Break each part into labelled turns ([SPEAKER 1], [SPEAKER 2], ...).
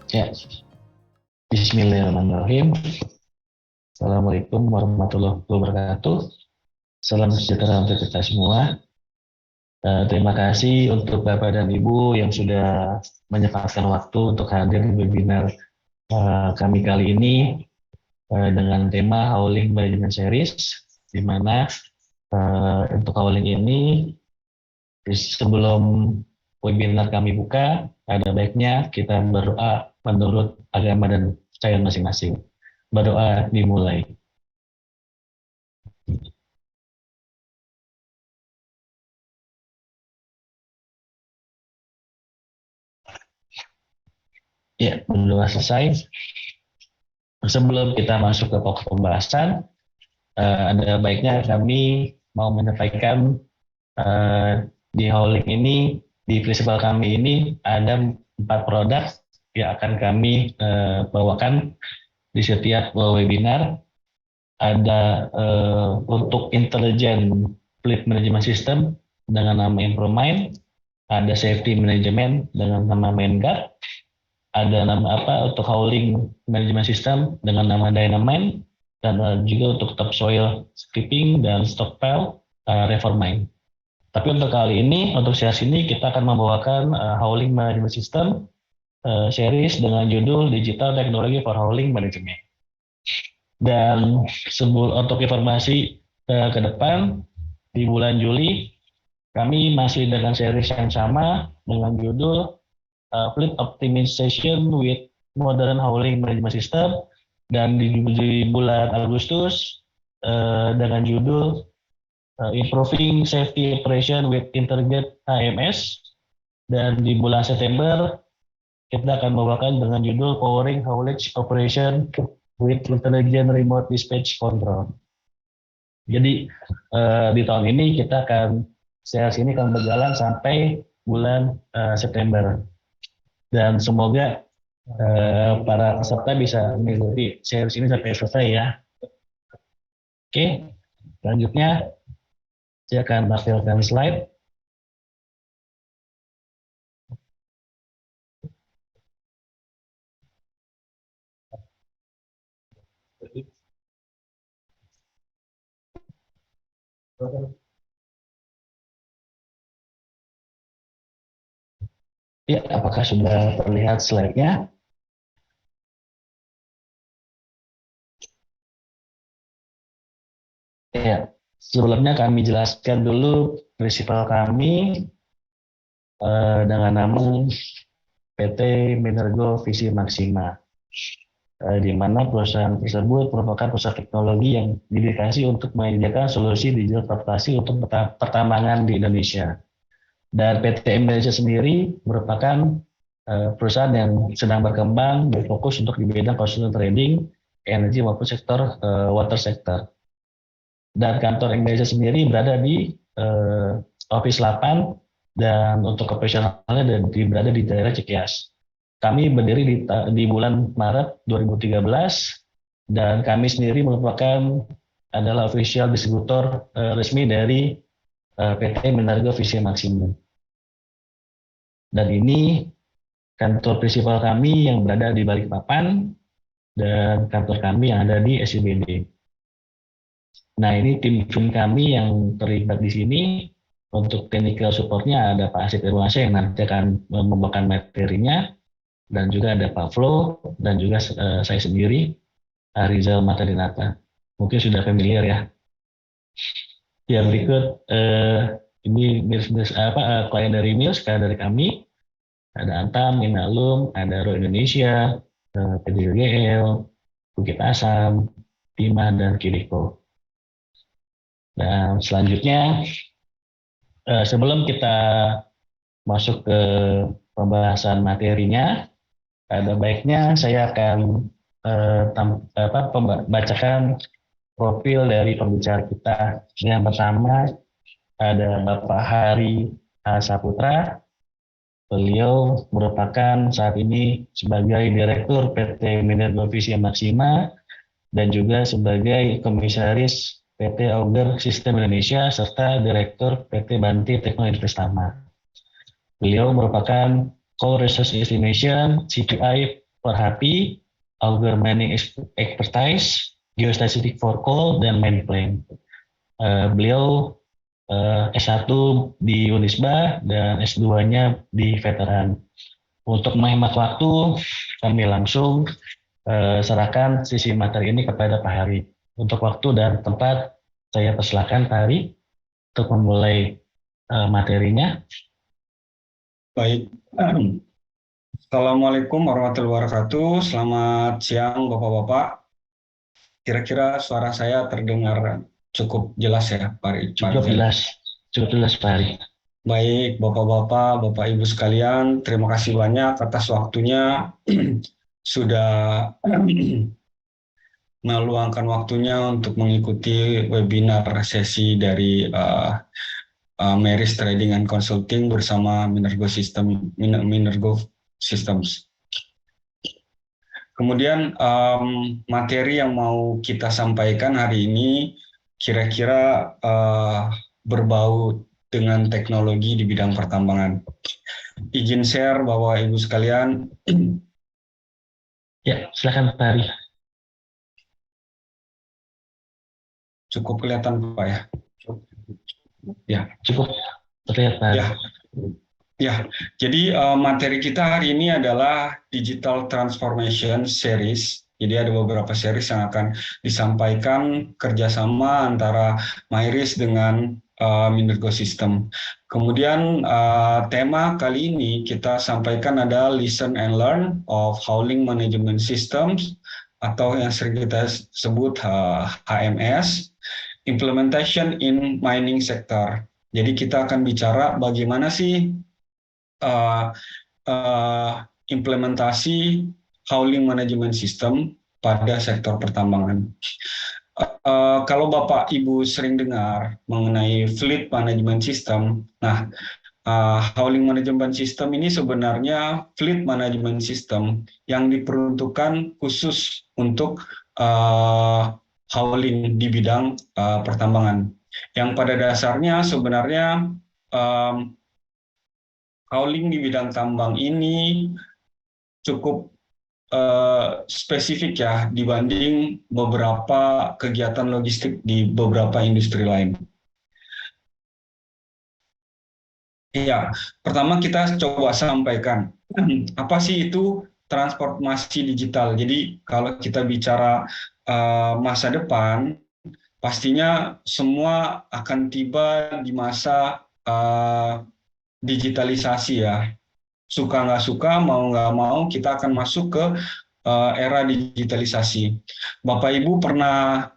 [SPEAKER 1] Ya, Bismillahirrahmanirrahim. Assalamualaikum warahmatullahi wabarakatuh. Salam sejahtera untuk kita semua. Terima kasih untuk Bapak dan Ibu yang sudah menyempatkan waktu untuk hadir di webinar kami kali ini dengan tema Howling Management Series, di mana untuk Howling ini sebelum webinar kami buka, ada baiknya kita berdoa menurut agama dan percayaan masing-masing. Berdoa dimulai. Ya, berdoa selesai. Sebelum kita masuk ke pokok pembahasan, ada baiknya kami mau menyampaikan di Howling ini, di festival kami ini ada 4 produk yang akan kami bawakan di setiap webinar. Ada untuk Intelligent Fleet Management System dengan nama Impromine, ada Safety Management dengan nama Maingard, ada nama untuk Howling Management System dengan nama Dynamine, dan juga untuk Topsoil Stripping dan Stockpile Reformine. Tapi untuk kali ini, untuk sesi ini kita akan membawakan Howling Management System series dengan judul Digital Technology for Howling Management. Dan untuk informasi ke depan, di bulan Juli kami masih dengan series yang sama dengan judul Fleet Optimization with Modern Hauling Management System, dan di bulan Agustus dengan judul Improving Safety Operation with Integrated HMS, dan di bulan September kita akan membawakan dengan judul Powering Haulage Operation with Intelligent Remote Dispatch Control. Jadi di tahun ini kita akan series ini akan berjalan sampai bulan September. Dan semoga para peserta bisa mengikuti series ini sampai selesai ya. Oke, selanjutnya saya akan tampilkan slide. Ya, apakah sudah terlihat slide-nya? Ya, sebelumnya kami jelaskan dulu prinsipal kami dengan nama PT Minergo Visi Maxima, di mana perusahaan tersebut merupakan perusahaan teknologi yang didedikasi untuk menyediakan solusi digital transportasi untuk pertambangan di Indonesia. Dan PT Indonesia sendiri merupakan perusahaan yang sedang berkembang, berfokus untuk di bidang konsultan trading, energi maupun sektor water sector. Dan kantor Indonesia sendiri berada di Office 8, dan untuk operasionalnya berada di daerah Cikias. Kami berdiri di bulan Maret 2013, dan kami sendiri merupakan adalah official distributor resmi dari PT Minergo Visi Maxima. Dan ini kantor prinsipal kami yang berada di Balikpapan, dan kantor kami yang ada di SCBD. Nah, ini tim kami yang terlibat di sini. Untuk technical supportnya ada Pak Asep Irwansyah yang nanti akan membawakan materinya, dan juga ada Pak Flo, dan juga saya sendiri, Rizal Matadinata. Mungkin sudah familiar ya. Yang berikut ini klien dari Mills, klien dari kami. Ada Antam, Inalum, ada Ro Indonesia, PDGL, Bukit Asam, Timah, dan Kiriko. Dan selanjutnya, sebelum kita masuk ke pembahasan materinya, ada baiknya saya akan bacakan profil dari pembicara kita. Yang pertama ada Bapak Hari Saputra. Beliau merupakan saat ini sebagai Direktur PT Minergo Visi Maxima dan juga sebagai Komisaris PT Auger Sistem Indonesia serta Direktur PT Banti Teknologi Investama. Beliau merupakan Co-Research Estimation CPI Warhapi, Auger Mining Expertise, Geostatistic for Coal, dan Mainplane. Beliau S1 di Unisba dan S2-nya di Veteran. Untuk menghemat waktu, kami langsung serahkan sisi materi ini kepada Pak Hari. Untuk waktu dan tempat, saya persilakan Pak Hari untuk memulai materinya.
[SPEAKER 2] Baik. Assalamualaikum warahmatullahi wabarakatuh. Selamat siang Bapak-Bapak. Kira-kira suara saya terdengar cukup jelas ya, Pak
[SPEAKER 1] Cukup
[SPEAKER 2] Rizal?
[SPEAKER 1] jelas Pak Hari.
[SPEAKER 2] Baik, Bapak-Bapak, Bapak-Ibu sekalian, terima kasih banyak atas waktunya. Sudah meluangkan waktunya untuk mengikuti webinar sesi dari Meris Trading and Consulting bersama Minergo Systems. Kemudian materi yang mau kita sampaikan hari ini kira-kira berbau dengan teknologi di bidang pertambangan. Izin share Bapak Ibu sekalian.
[SPEAKER 1] Ya, silakan Pak Hari.
[SPEAKER 2] Cukup kelihatan Pak ya? Ya.
[SPEAKER 1] Cukup terlihat Pak Hari.
[SPEAKER 2] Ya, jadi materi kita hari ini adalah Digital Transformation Series. Jadi ada beberapa series yang akan disampaikan kerjasama antara Myris dengan Minergo System. Kemudian tema kali ini kita sampaikan ada Listen and Learn of Hauling Management Systems atau yang sering kita sebut HMS, Implementation in Mining Sector. Jadi kita akan bicara bagaimana sih implementasi hauling management system pada sektor pertambangan. Kalau Bapak Ibu sering dengar mengenai fleet management system, nah hauling management system ini sebenarnya fleet management system yang diperuntukkan khusus untuk hauling di bidang pertambangan. Yang pada dasarnya sebenarnya hauling di bidang tambang ini cukup spesifik ya dibanding beberapa kegiatan logistik di beberapa industri lain. Iya, pertama kita coba sampaikan apa sih itu transformasi digital. Jadi kalau kita bicara masa depan, pastinya semua akan tiba di masa digitalisasi ya. Suka nggak suka, mau nggak mau, kita akan masuk ke era digitalisasi. Bapak Ibu pernah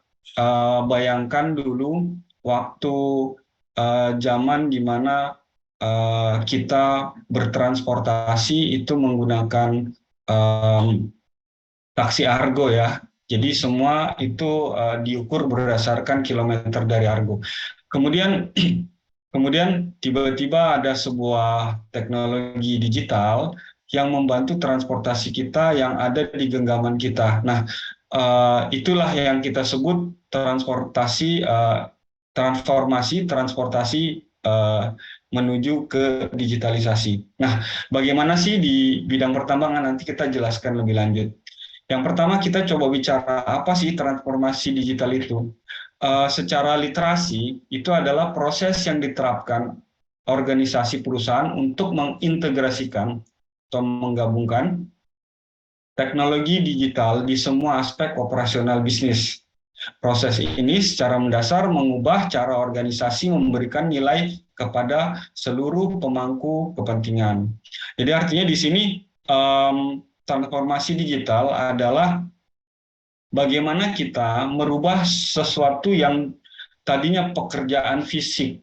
[SPEAKER 2] bayangkan dulu waktu zaman di mana kita bertransportasi itu menggunakan taksi argo ya. Jadi semua itu diukur berdasarkan kilometer dari argo. Kemudian tiba-tiba ada sebuah teknologi digital yang membantu transportasi kita yang ada di genggaman kita. Nah, itulah yang kita sebut transformasi transportasi menuju ke digitalisasi. Nah, bagaimana sih di bidang pertambangan nanti kita jelaskan lebih lanjut. Yang pertama kita coba bicara apa sih transformasi digital itu. Secara literasi itu adalah proses yang diterapkan organisasi perusahaan untuk mengintegrasikan atau menggabungkan teknologi digital di semua aspek operasional bisnis. Proses ini secara mendasar mengubah cara organisasi memberikan nilai kepada seluruh pemangku kepentingan. Jadi artinya di sini transformasi digital adalah bagaimana kita merubah sesuatu yang tadinya pekerjaan fisik,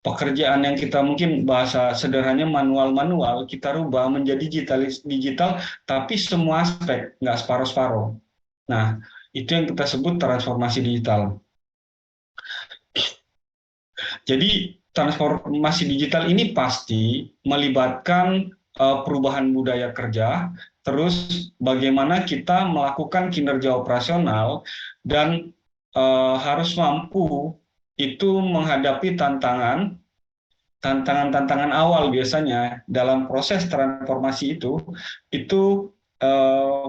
[SPEAKER 2] pekerjaan yang kita mungkin bahasa sederhananya manual-manual, kita rubah menjadi digital, tapi semua aspek, nggak separuh-separuh. Nah, itu yang kita sebut transformasi digital. Jadi, transformasi digital ini pasti melibatkan perubahan budaya kerja, terus bagaimana kita melakukan kinerja operasional dan harus mampu itu menghadapi tantangan awal biasanya dalam proses transformasi itu eh,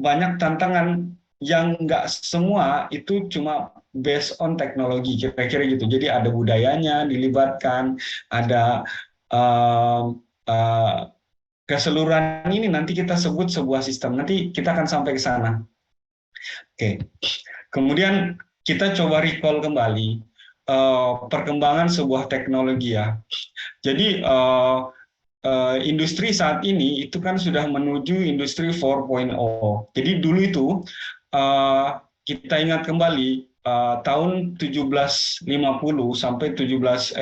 [SPEAKER 2] banyak tantangan yang nggak semua itu cuma based on teknologi, kira-kira gitu. Jadi ada budayanya dilibatkan, ada eh, eh, keseluruhan ini nanti kita sebut sebuah sistem. Nanti kita akan sampai ke sana. Oke. Kemudian kita coba recall kembali perkembangan sebuah teknologi ya. Jadi industri saat ini itu kan sudah menuju industri 4.0. Jadi dulu itu eh, kita ingat kembali tahun 1750 sampai 1850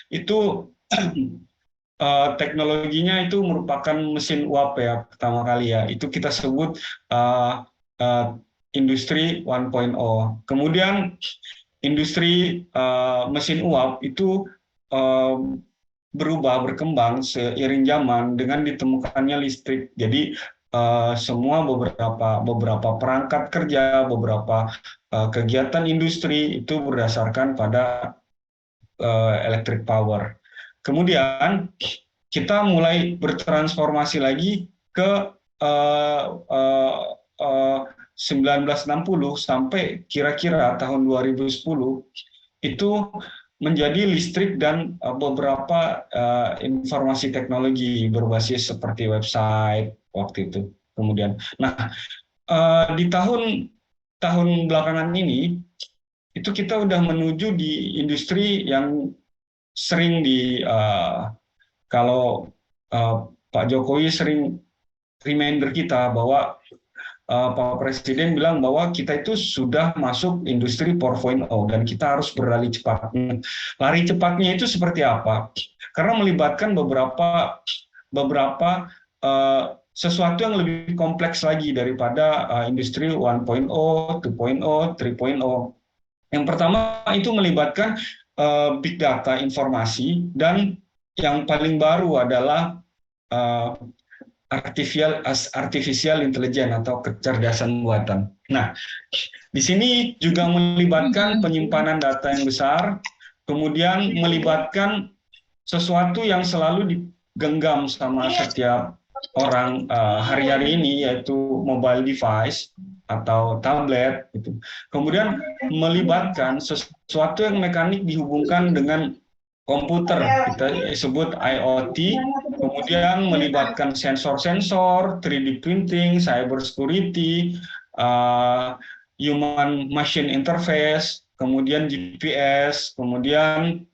[SPEAKER 2] itu teknologinya itu merupakan mesin uap ya pertama kali ya. Itu kita sebut uh, uh, industri 1.0. Kemudian industri mesin uap itu berubah berkembang seiring zaman dengan ditemukannya listrik. Jadi semua beberapa perangkat kerja, beberapa kegiatan industri itu berdasarkan pada electric power. Kemudian kita mulai bertransformasi lagi ke 1960 sampai kira-kira tahun 2010 itu menjadi listrik dan beberapa informasi teknologi berbasis seperti website waktu itu. Kemudian, nah di tahun belakangan ini itu kita udah menuju di industri yang sering kalau Pak Jokowi sering reminder kita bahwa Pak Presiden bilang bahwa kita itu sudah masuk industri 4.0 dan kita harus berlari cepat. Lari cepatnya itu seperti apa? Karena melibatkan beberapa sesuatu yang lebih kompleks lagi daripada industri 1.0, 2.0, 3.0. Yang pertama itu melibatkan big data, informasi, dan yang paling baru adalah artificial intelligence atau kecerdasan buatan. Nah, di sini juga melibatkan penyimpanan data yang besar, kemudian melibatkan sesuatu yang selalu digenggam sama setiap orang hari-hari ini, yaitu mobile device atau tablet. Gitu. Kemudian melibatkan sesuatu yang mekanik dihubungkan dengan komputer, kita sebut IoT, kemudian melibatkan sensor-sensor, 3D printing, cyber security, human machine interface, kemudian GPS, kemudian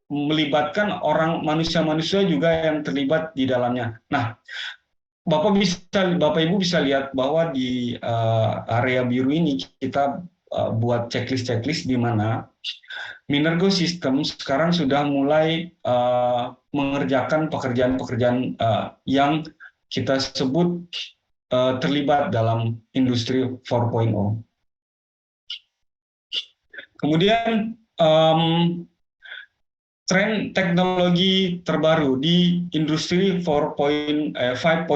[SPEAKER 2] melibatkan orang manusia-manusia juga yang terlibat di dalamnya. Nah, Bapak Ibu bisa lihat bahwa di area biru ini kita buat checklist di mana Minergo System sekarang sudah mulai mengerjakan pekerjaan-pekerjaan yang kita sebut terlibat dalam industri 4.0. Kemudian tren teknologi terbaru di industri 5.0.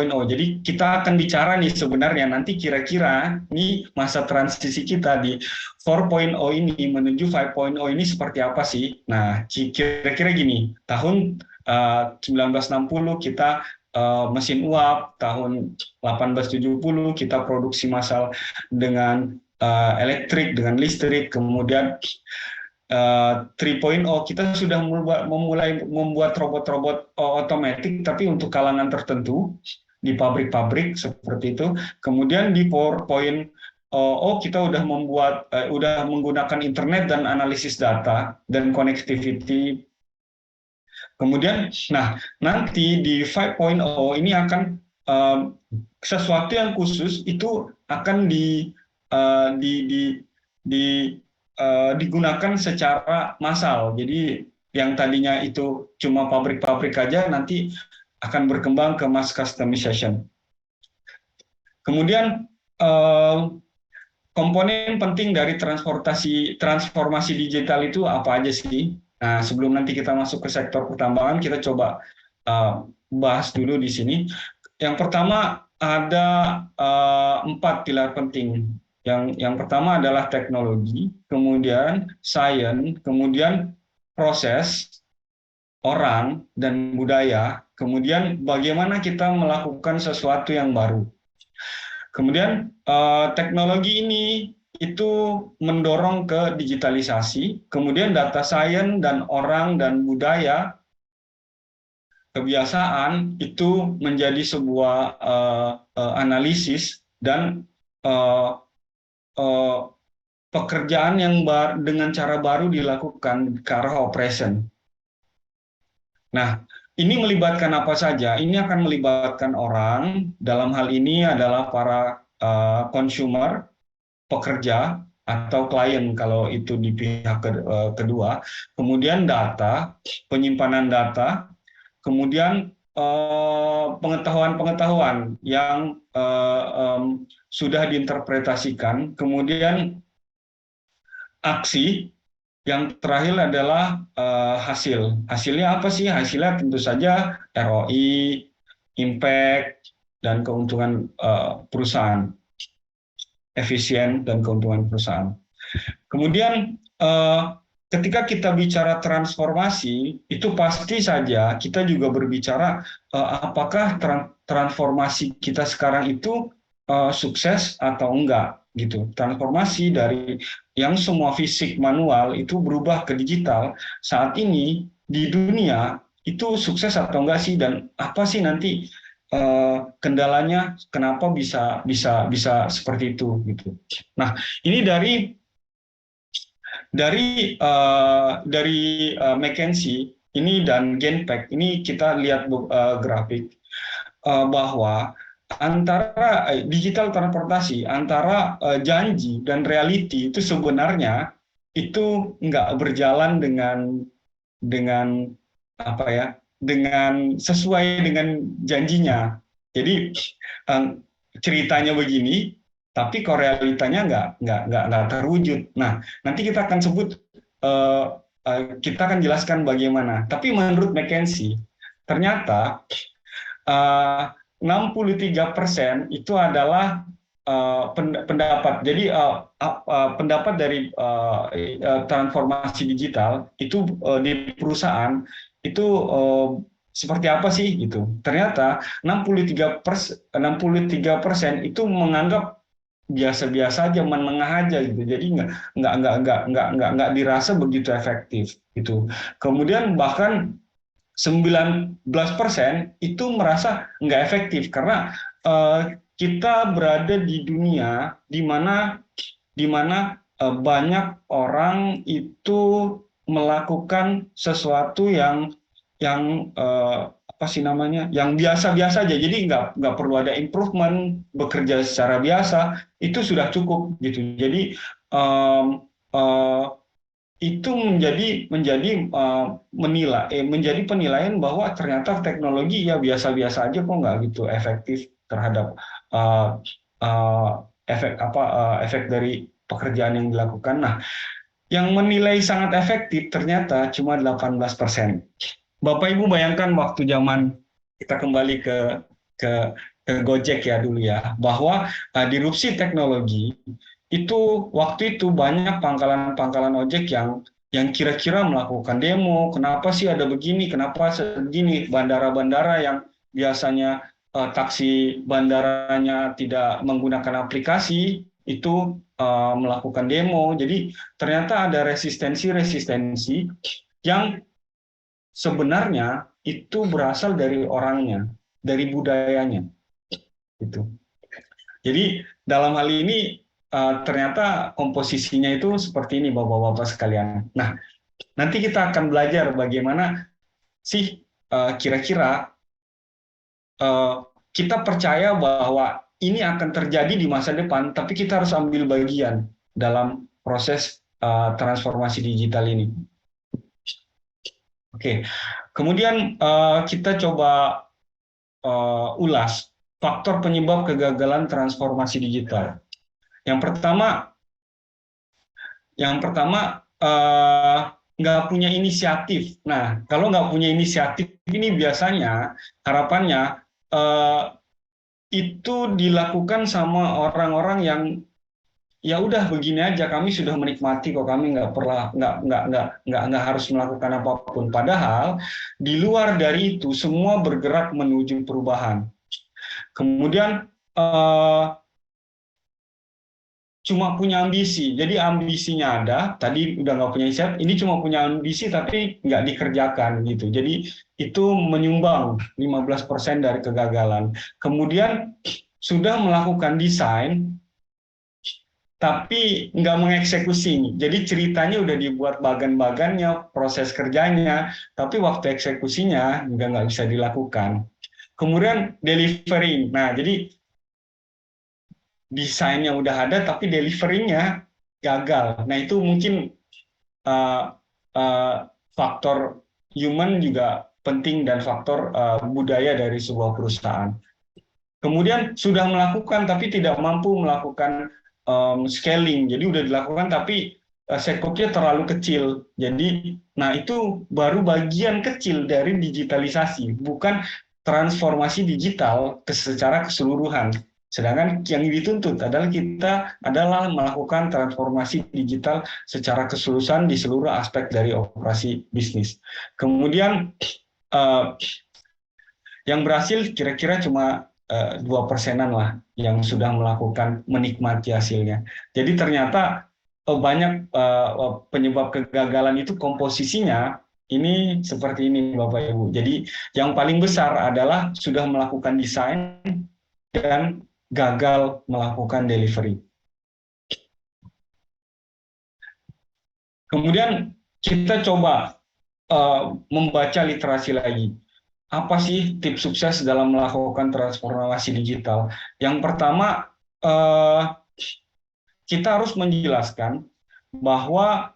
[SPEAKER 2] Jadi kita akan bicara nih sebenarnya nanti kira-kira nih masa transisi kita di 4.0 ini menuju 5.0 ini seperti apa sih? Nah, kira-kira gini, tahun 1960 kita mesin uap, tahun 1870 kita produksi massal dengan elektrik, dengan listrik, kemudian 3.0 kita sudah mulai membuat robot-robot otomatis tapi untuk kalangan tertentu di pabrik-pabrik seperti itu. Kemudian di 4.0 kita udah menggunakan internet dan analisis data dan connectivity. Kemudian nanti di 5.0 ini akan sesuatu yang khusus itu akan digunakan secara massal. Jadi yang tadinya itu cuma pabrik-pabrik aja nanti akan berkembang ke mass customization. Kemudian komponen penting dari transformasi digital itu apa aja sih? Nah, sebelum nanti kita masuk ke sektor pertambangan, kita coba bahas dulu di sini. Yang pertama ada 4 pilar penting. Yang pertama adalah teknologi, kemudian science, kemudian proses, orang, dan budaya, kemudian bagaimana kita melakukan sesuatu yang baru. Kemudian teknologi ini itu mendorong ke digitalisasi, kemudian data science dan orang dan budaya, kebiasaan itu menjadi sebuah analisis dan uh, uh, pekerjaan yang dengan cara baru dilakukan ke arah operation. Nah, ini melibatkan apa saja? Ini akan melibatkan orang, dalam hal ini adalah para consumer, pekerja, atau klien kalau itu di pihak kedua. Kemudian data, penyimpanan data, kemudian pengetahuan-pengetahuan yang sudah diinterpretasikan, kemudian aksi. Yang terakhir adalah hasil. Hasilnya apa sih? Hasilnya tentu saja ROI, impact, dan keuntungan perusahaan, efisien dan keuntungan perusahaan. Kemudian ketika kita bicara transformasi, itu pasti saja kita juga berbicara apakah transformasi kita sekarang itu sukses atau enggak gitu. Transformasi dari yang semua fisik manual itu berubah ke digital saat ini di dunia itu sukses atau enggak sih, dan apa sih nanti kendalanya, kenapa bisa seperti itu gitu. Nah, ini dari McKinsey ini dan Genpact ini kita lihat grafik bahwa antara digital transportasi, antara janji dan reality itu sebenarnya itu nggak berjalan dengan apa ya, dengan sesuai dengan janjinya. Jadi ceritanya begini, tapi kok realitanya nggak terwujud. Nah, nanti kita akan sebut, kita akan jelaskan bagaimana. Tapi menurut McKinsey, ternyata 63% itu adalah pendapat. Jadi pendapat dari transformasi digital itu di perusahaan itu seperti apa sih gitu. Ternyata 63% itu menganggap biasa-biasa aja, menengah aja gitu. Jadi nggak dirasa begitu efektif gitu. Kemudian bahkan 19% itu merasa nggak efektif karena kita berada di dunia di mana banyak orang itu melakukan sesuatu yang apa sih namanya, yang biasa-biasa aja. Jadi nggak perlu ada improvement, bekerja secara biasa itu sudah cukup gitu. Jadi itu menjadi penilaian bahwa ternyata teknologi ya biasa-biasa aja, kok nggak gitu efektif terhadap efek dari pekerjaan yang dilakukan. Nah, yang menilai sangat efektif ternyata cuma 18%. Bapak Ibu bayangkan waktu zaman kita kembali ke Gojek ya dulu ya, bahwa disrupsi teknologi itu waktu itu banyak pangkalan ojek yang kira-kira melakukan demo, kenapa sih ada begini, kenapa segini, bandara-bandara yang biasanya taksi bandaranya tidak menggunakan aplikasi itu melakukan demo. Jadi ternyata ada resistensi yang sebenarnya itu berasal dari orangnya, dari budayanya. Gitu. Jadi dalam hal ini ternyata komposisinya itu seperti ini, Bapak-bapak sekalian. Nah, nanti kita akan belajar bagaimana sih kira-kira kita percaya bahwa ini akan terjadi di masa depan, tapi kita harus ambil bagian dalam proses transformasi digital ini. Oke, kemudian kita coba ulas faktor penyebab kegagalan transformasi digital. Yang pertama nggak punya inisiatif. Nah, kalau nggak punya inisiatif ini biasanya harapannya itu dilakukan sama orang-orang yang ya udah begini aja, kami sudah menikmati kok, kami nggak pernah nggak harus melakukan apapun. Padahal di luar dari itu semua bergerak menuju perubahan. Kemudian cuma punya ambisi, jadi ambisinya ada, tadi udah nggak punya set, ini cuma punya ambisi tapi nggak dikerjakan gitu. Jadi itu menyumbang 15% dari kegagalan. Kemudian sudah melakukan desain tapi nggak mengeksekusi. Jadi ceritanya udah dibuat bagan-bagannya, proses kerjanya, tapi waktu eksekusinya juga nggak bisa dilakukan. Kemudian delivery. Nah, jadi desainnya udah ada, tapi delivery-nya gagal. Nah, itu mungkin uh, uh, faktor human juga penting dan faktor budaya dari sebuah perusahaan. Kemudian sudah melakukan tapi tidak mampu melakukan scaling. Jadi udah dilakukan tapi sekopnya terlalu kecil. Jadi, nah itu baru bagian kecil dari digitalisasi, bukan transformasi digital secara keseluruhan. Sedangkan yang dituntut adalah kita adalah melakukan transformasi digital secara keseluruhan di seluruh aspek dari operasi bisnis. Kemudian yang berhasil kira-kira cuma 2%-an lah yang sudah melakukan menikmati hasilnya. Jadi ternyata banyak penyebab kegagalan itu komposisinya ini seperti ini Bapak Ibu. Jadi yang paling besar adalah sudah melakukan desain dan gagal melakukan delivery. Kemudian kita coba membaca literasi lagi. Apa sih tips sukses dalam melakukan transformasi digital? Yang pertama, kita harus menjelaskan bahwa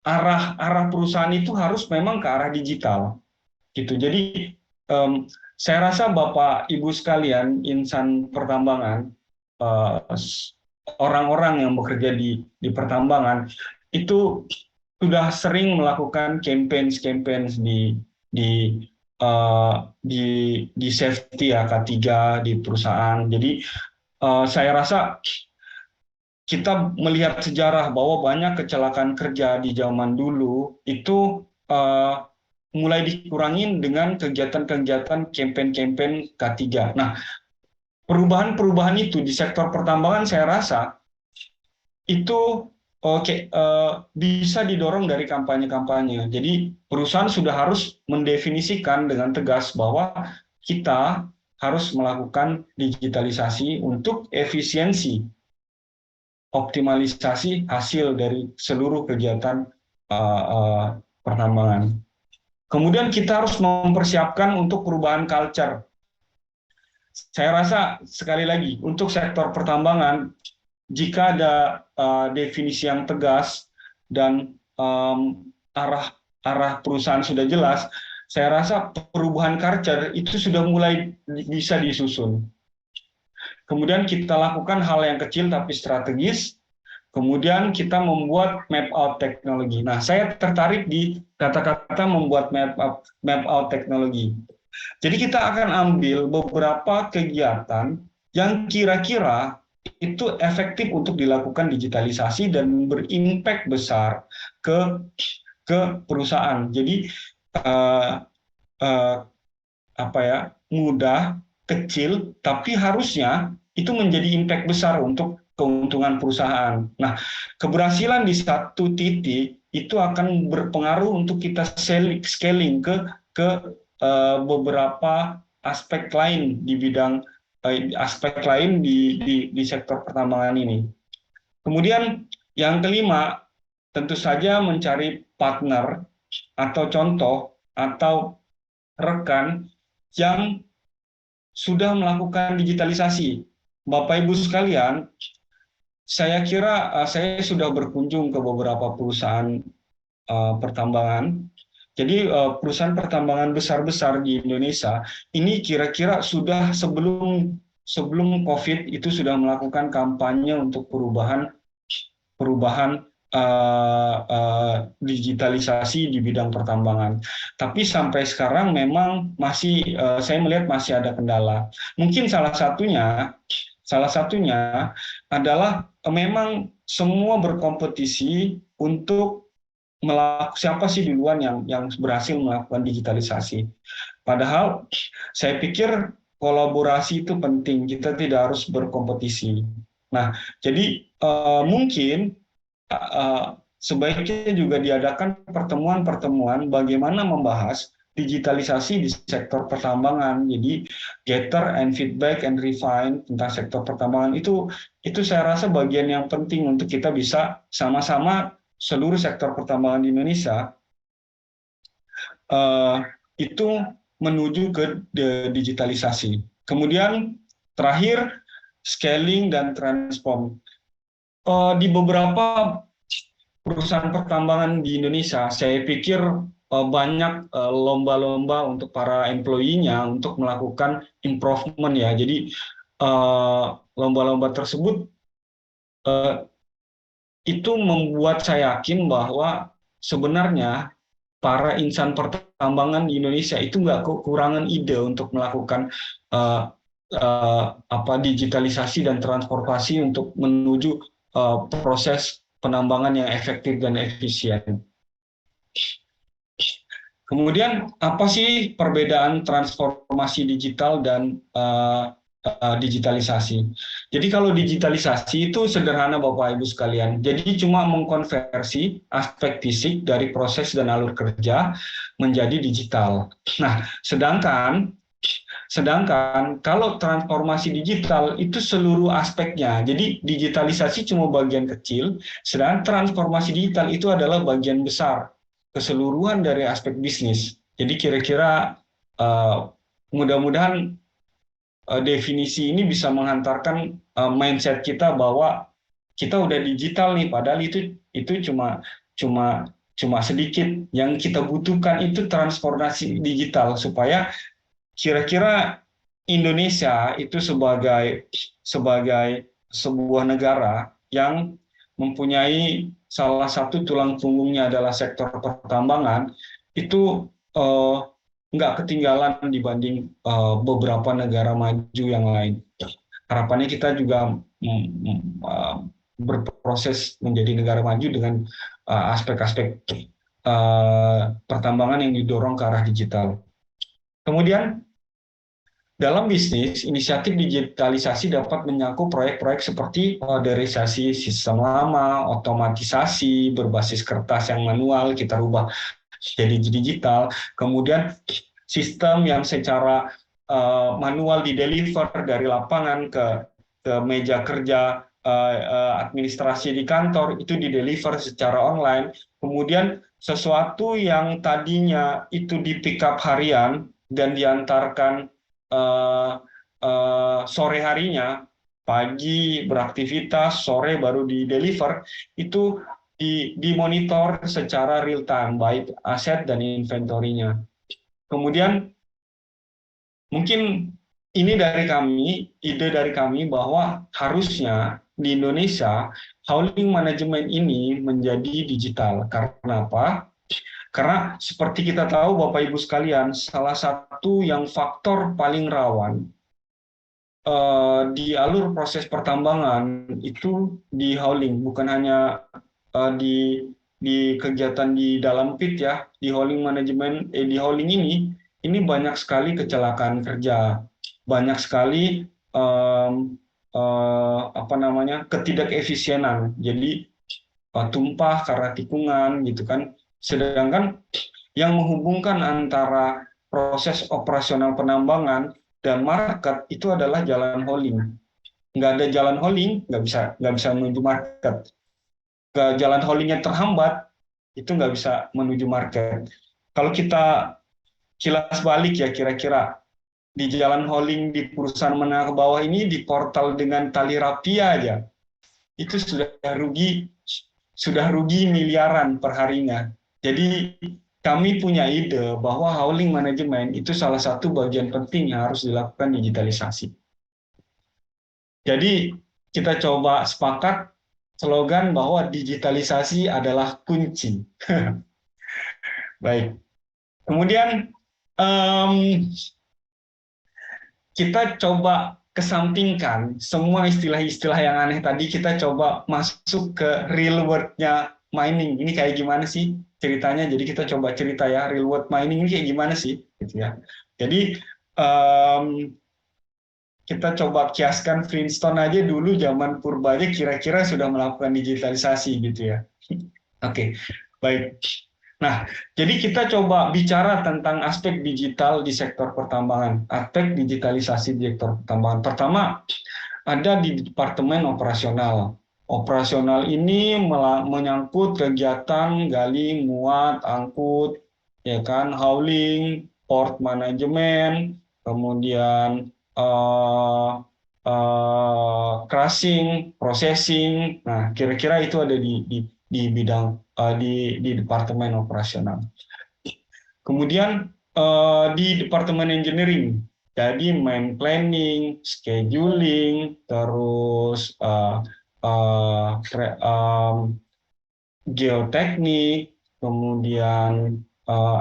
[SPEAKER 2] arah perusahaan itu harus memang ke arah digital, gitu. Jadi saya rasa Bapak Ibu sekalian, insan pertambangan, orang-orang yang bekerja di pertambangan itu sudah sering melakukan campaign di safety ya K3 di perusahaan. Jadi saya rasa kita melihat sejarah bahwa banyak kecelakaan kerja di zaman dulu itu mulai dikurangi dengan kegiatan-kegiatan campaign K3. Nah, perubahan-perubahan itu di sektor pertambangan saya rasa itu bisa didorong dari kampanye-kampanye. Jadi perusahaan sudah harus mendefinisikan dengan tegas bahwa kita harus melakukan digitalisasi untuk efisiensi, optimalisasi hasil dari seluruh kegiatan pertambangan. Kemudian kita harus mempersiapkan untuk perubahan culture. Saya rasa sekali lagi untuk sektor pertambangan, jika ada definisi yang tegas dan arah perusahaan sudah jelas, saya rasa perubahan culture itu sudah mulai bisa disusun. Kemudian kita lakukan hal yang kecil tapi strategis. Kemudian kita membuat map out teknologi. Nah, saya tertarik di kata-kata membuat map out teknologi. Jadi kita akan ambil beberapa kegiatan yang kira-kira itu efektif untuk dilakukan digitalisasi dan berimpact besar ke perusahaan. Jadi mudah, kecil, tapi harusnya itu menjadi impact besar untuk keuntungan perusahaan. Nah, keberhasilan di satu titik itu akan berpengaruh untuk kita scaling ke beberapa aspek lain di bidang aspek lain di sektor pertambangan ini. Kemudian yang kelima, tentu saja mencari partner atau contoh atau rekan yang sudah melakukan digitalisasi. Bapak Ibu sekalian, saya kira saya sudah berkunjung ke beberapa perusahaan pertambangan. Jadi perusahaan pertambangan besar-besar di Indonesia ini kira-kira sudah sebelum COVID itu sudah melakukan kampanye untuk perubahan digitalisasi di bidang pertambangan. Tapi sampai sekarang memang masih saya melihat masih ada kendala. Mungkin salah satunya adalah memang semua berkompetisi untuk siapa sih duluan yang berhasil melakukan digitalisasi. Padahal saya pikir kolaborasi itu penting, kita tidak harus berkompetisi. Nah, jadi mungkin eh, sebaiknya juga diadakan pertemuan-pertemuan bagaimana membahas digitalisasi di sektor pertambangan. Jadi gather and feedback and refine tentang sektor pertambangan itu saya rasa bagian yang penting untuk kita bisa sama-sama seluruh sektor pertambangan di Indonesia eh, itu menuju ke digitalisasi. Kemudian terakhir scaling dan transform. Di beberapa perusahaan pertambangan di Indonesia, saya pikir banyak lomba-lomba untuk para employee-nya untuk melakukan improvement ya. Jadi lomba-lomba tersebut itu membuat saya yakin bahwa sebenarnya para insan pertambangan di Indonesia itu nggak kekurangan ide untuk melakukan digitalisasi dan transformasi untuk menuju proses penambangan yang efektif dan efisien. Kemudian apa sih perbedaan transformasi digital dan digitalisasi? Jadi kalau digitalisasi itu sederhana Bapak Ibu sekalian. Jadi cuma mengkonversi aspek fisik dari proses dan alur kerja menjadi digital. Nah, sedangkan kalau transformasi digital itu seluruh aspeknya. Jadi digitalisasi cuma bagian kecil, sedangkan transformasi digital itu adalah bagian besar keseluruhan dari aspek bisnis. Jadi kira-kira mudah-mudahan definisi ini bisa menghantarkan mindset kita bahwa kita udah digital nih, padahal itu cuma sedikit. Yang kita butuhkan itu transformasi digital supaya kira-kira Indonesia itu sebagai sebuah negara yang mempunyai salah satu tulang punggungnya adalah sektor pertambangan, itu nggak ketinggalan dibanding beberapa negara maju yang lain. Harapannya kita juga berproses menjadi negara maju dengan aspek-aspek pertambangan yang didorong ke arah digital. Kemudian dalam bisnis, inisiatif digitalisasi dapat menyangkut proyek-proyek seperti modernisasi sistem lama, otomatisasi berbasis kertas yang manual, kita rubah jadi digital, kemudian sistem yang secara manual dideliver dari lapangan ke meja kerja administrasi di kantor, itu dideliver secara online, kemudian sesuatu yang tadinya itu di pick up harian dan diantarkan sore harinya, pagi beraktivitas, sore baru di deliver, itu dimonitor secara real time, baik aset dan inventorinya. Kemudian mungkin ini ide dari kami bahwa harusnya di Indonesia hauling management ini menjadi digital. Karena apa? Karena seperti kita tahu Bapak Ibu sekalian, salah satu yang faktor paling rawan di alur proses pertambangan itu di hauling, bukan hanya di kegiatan di dalam pit ya, di hauling manajemen, di hauling ini banyak sekali kecelakaan kerja, banyak sekali ketidakefisienan, jadi tumpah karena tikungan gitu kan. Sedangkan yang menghubungkan antara proses operasional penambangan dan market itu adalah jalan hauling. Nggak ada jalan hauling, nggak bisa menuju market. Ke jalan haulingnya terhambat, itu nggak bisa menuju market. Kalau kita kilas balik ya, kira-kira di jalan hauling di perusahaan menengah ke bawah ini, di portal dengan tali rapia aja, itu sudah rugi miliaran per harinya. Jadi kami punya ide bahwa hauling manajemen itu salah satu bagian penting yang harus dilakukan digitalisasi. Jadi kita coba sepakat slogan bahwa digitalisasi adalah kunci. Baik. Kemudian kita coba kesampingkan semua istilah-istilah yang aneh tadi, kita coba masuk ke real world-nya mining. Ini kayak gimana sih ceritanya? Jadi kita coba cerita ya, real world mining ini kayak gimana sih, gitu ya. Jadi kita coba kiaskan Flintstone aja dulu zaman purba aja kira-kira sudah melakukan digitalisasi gitu ya. Oke, baik. Nah, jadi kita coba bicara tentang aspek digital di sektor pertambangan, aspek digitalisasi di sektor pertambangan. Pertama, ada di Departemen Operasional. Operasional ini menyangkut kegiatan gali, muat, angkut, ya kan, hauling, port management, kemudian crushing, processing. Nah, kira-kira itu ada di bidang di Departemen Operasional. Kemudian di Departemen Engineering, jadi main planning, scheduling, terus geoteknik, kemudian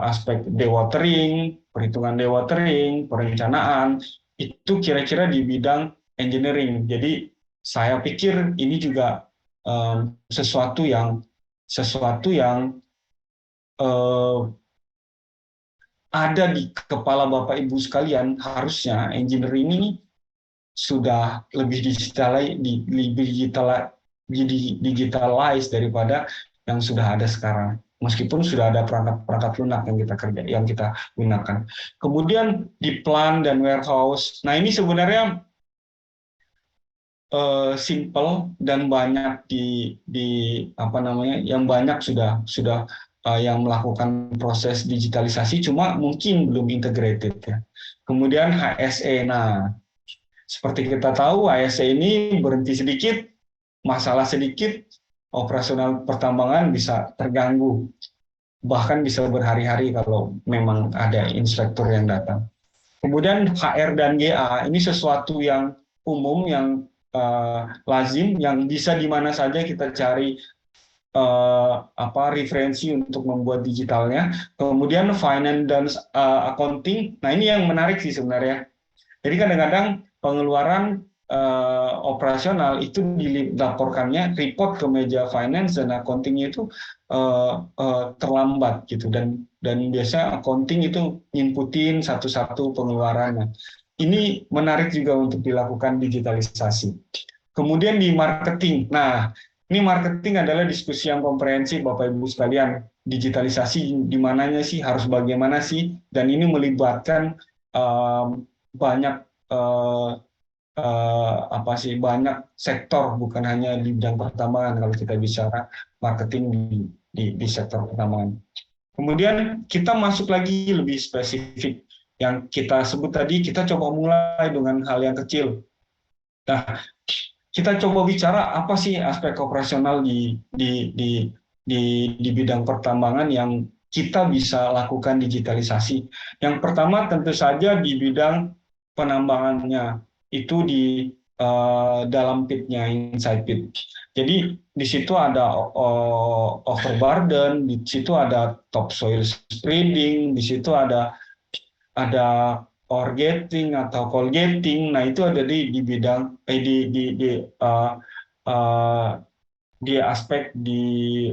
[SPEAKER 2] aspek dewatering, perhitungan dewatering, perencanaan, itu kira-kira di bidang engineering. Jadi saya pikir ini juga sesuatu yang ada di kepala Bapak Ibu sekalian. Harusnya engineering ini sudah lebih digitalize daripada yang sudah ada sekarang. Meskipun sudah ada perangkat lunak yang kita gunakan. Kemudian di plant dan warehouse. Nah, ini sebenarnya simple dan banyak yang banyak sudah yang melakukan proses digitalisasi, cuma mungkin belum integrated ya. Kemudian HSE. Nah, seperti kita tahu, HSE ini berhenti sedikit, masalah sedikit, operasional pertambangan bisa terganggu. Bahkan bisa berhari-hari kalau memang ada inspektur yang datang. Kemudian HR dan GA, ini sesuatu yang umum, yang lazim, yang bisa di mana saja kita cari referensi untuk membuat digitalnya. Kemudian finance dan accounting. Nah, ini yang menarik sih sebenarnya. Jadi kadang-kadang pengeluaran operasional itu dilaporkannya report ke meja finance dan accounting itu terlambat gitu, dan biasanya accounting itu inputin satu-satu pengeluarannya. Ini menarik juga untuk dilakukan digitalisasi. Kemudian di marketing. Nah, ini marketing adalah diskusi yang komprehensif Bapak Ibu sekalian. Digitalisasi di mananya sih, harus bagaimana sih, dan ini melibatkan banyak banyak sektor, bukan hanya di bidang pertambangan kalau kita bicara marketing di sektor pertambangan. Kemudian kita masuk lagi lebih spesifik yang kita sebut tadi, kita coba mulai dengan hal yang kecil. Nah, kita coba bicara apa sih aspek operasional di bidang pertambangan yang kita bisa lakukan digitalisasi. Yang pertama tentu saja di bidang penambangannya, itu di dalam pitnya, inside pit. Jadi di situ ada overburden, di situ ada topsoil spreading, di situ ada ore gating atau coal gating. Nah, itu ada di bidang di aspek di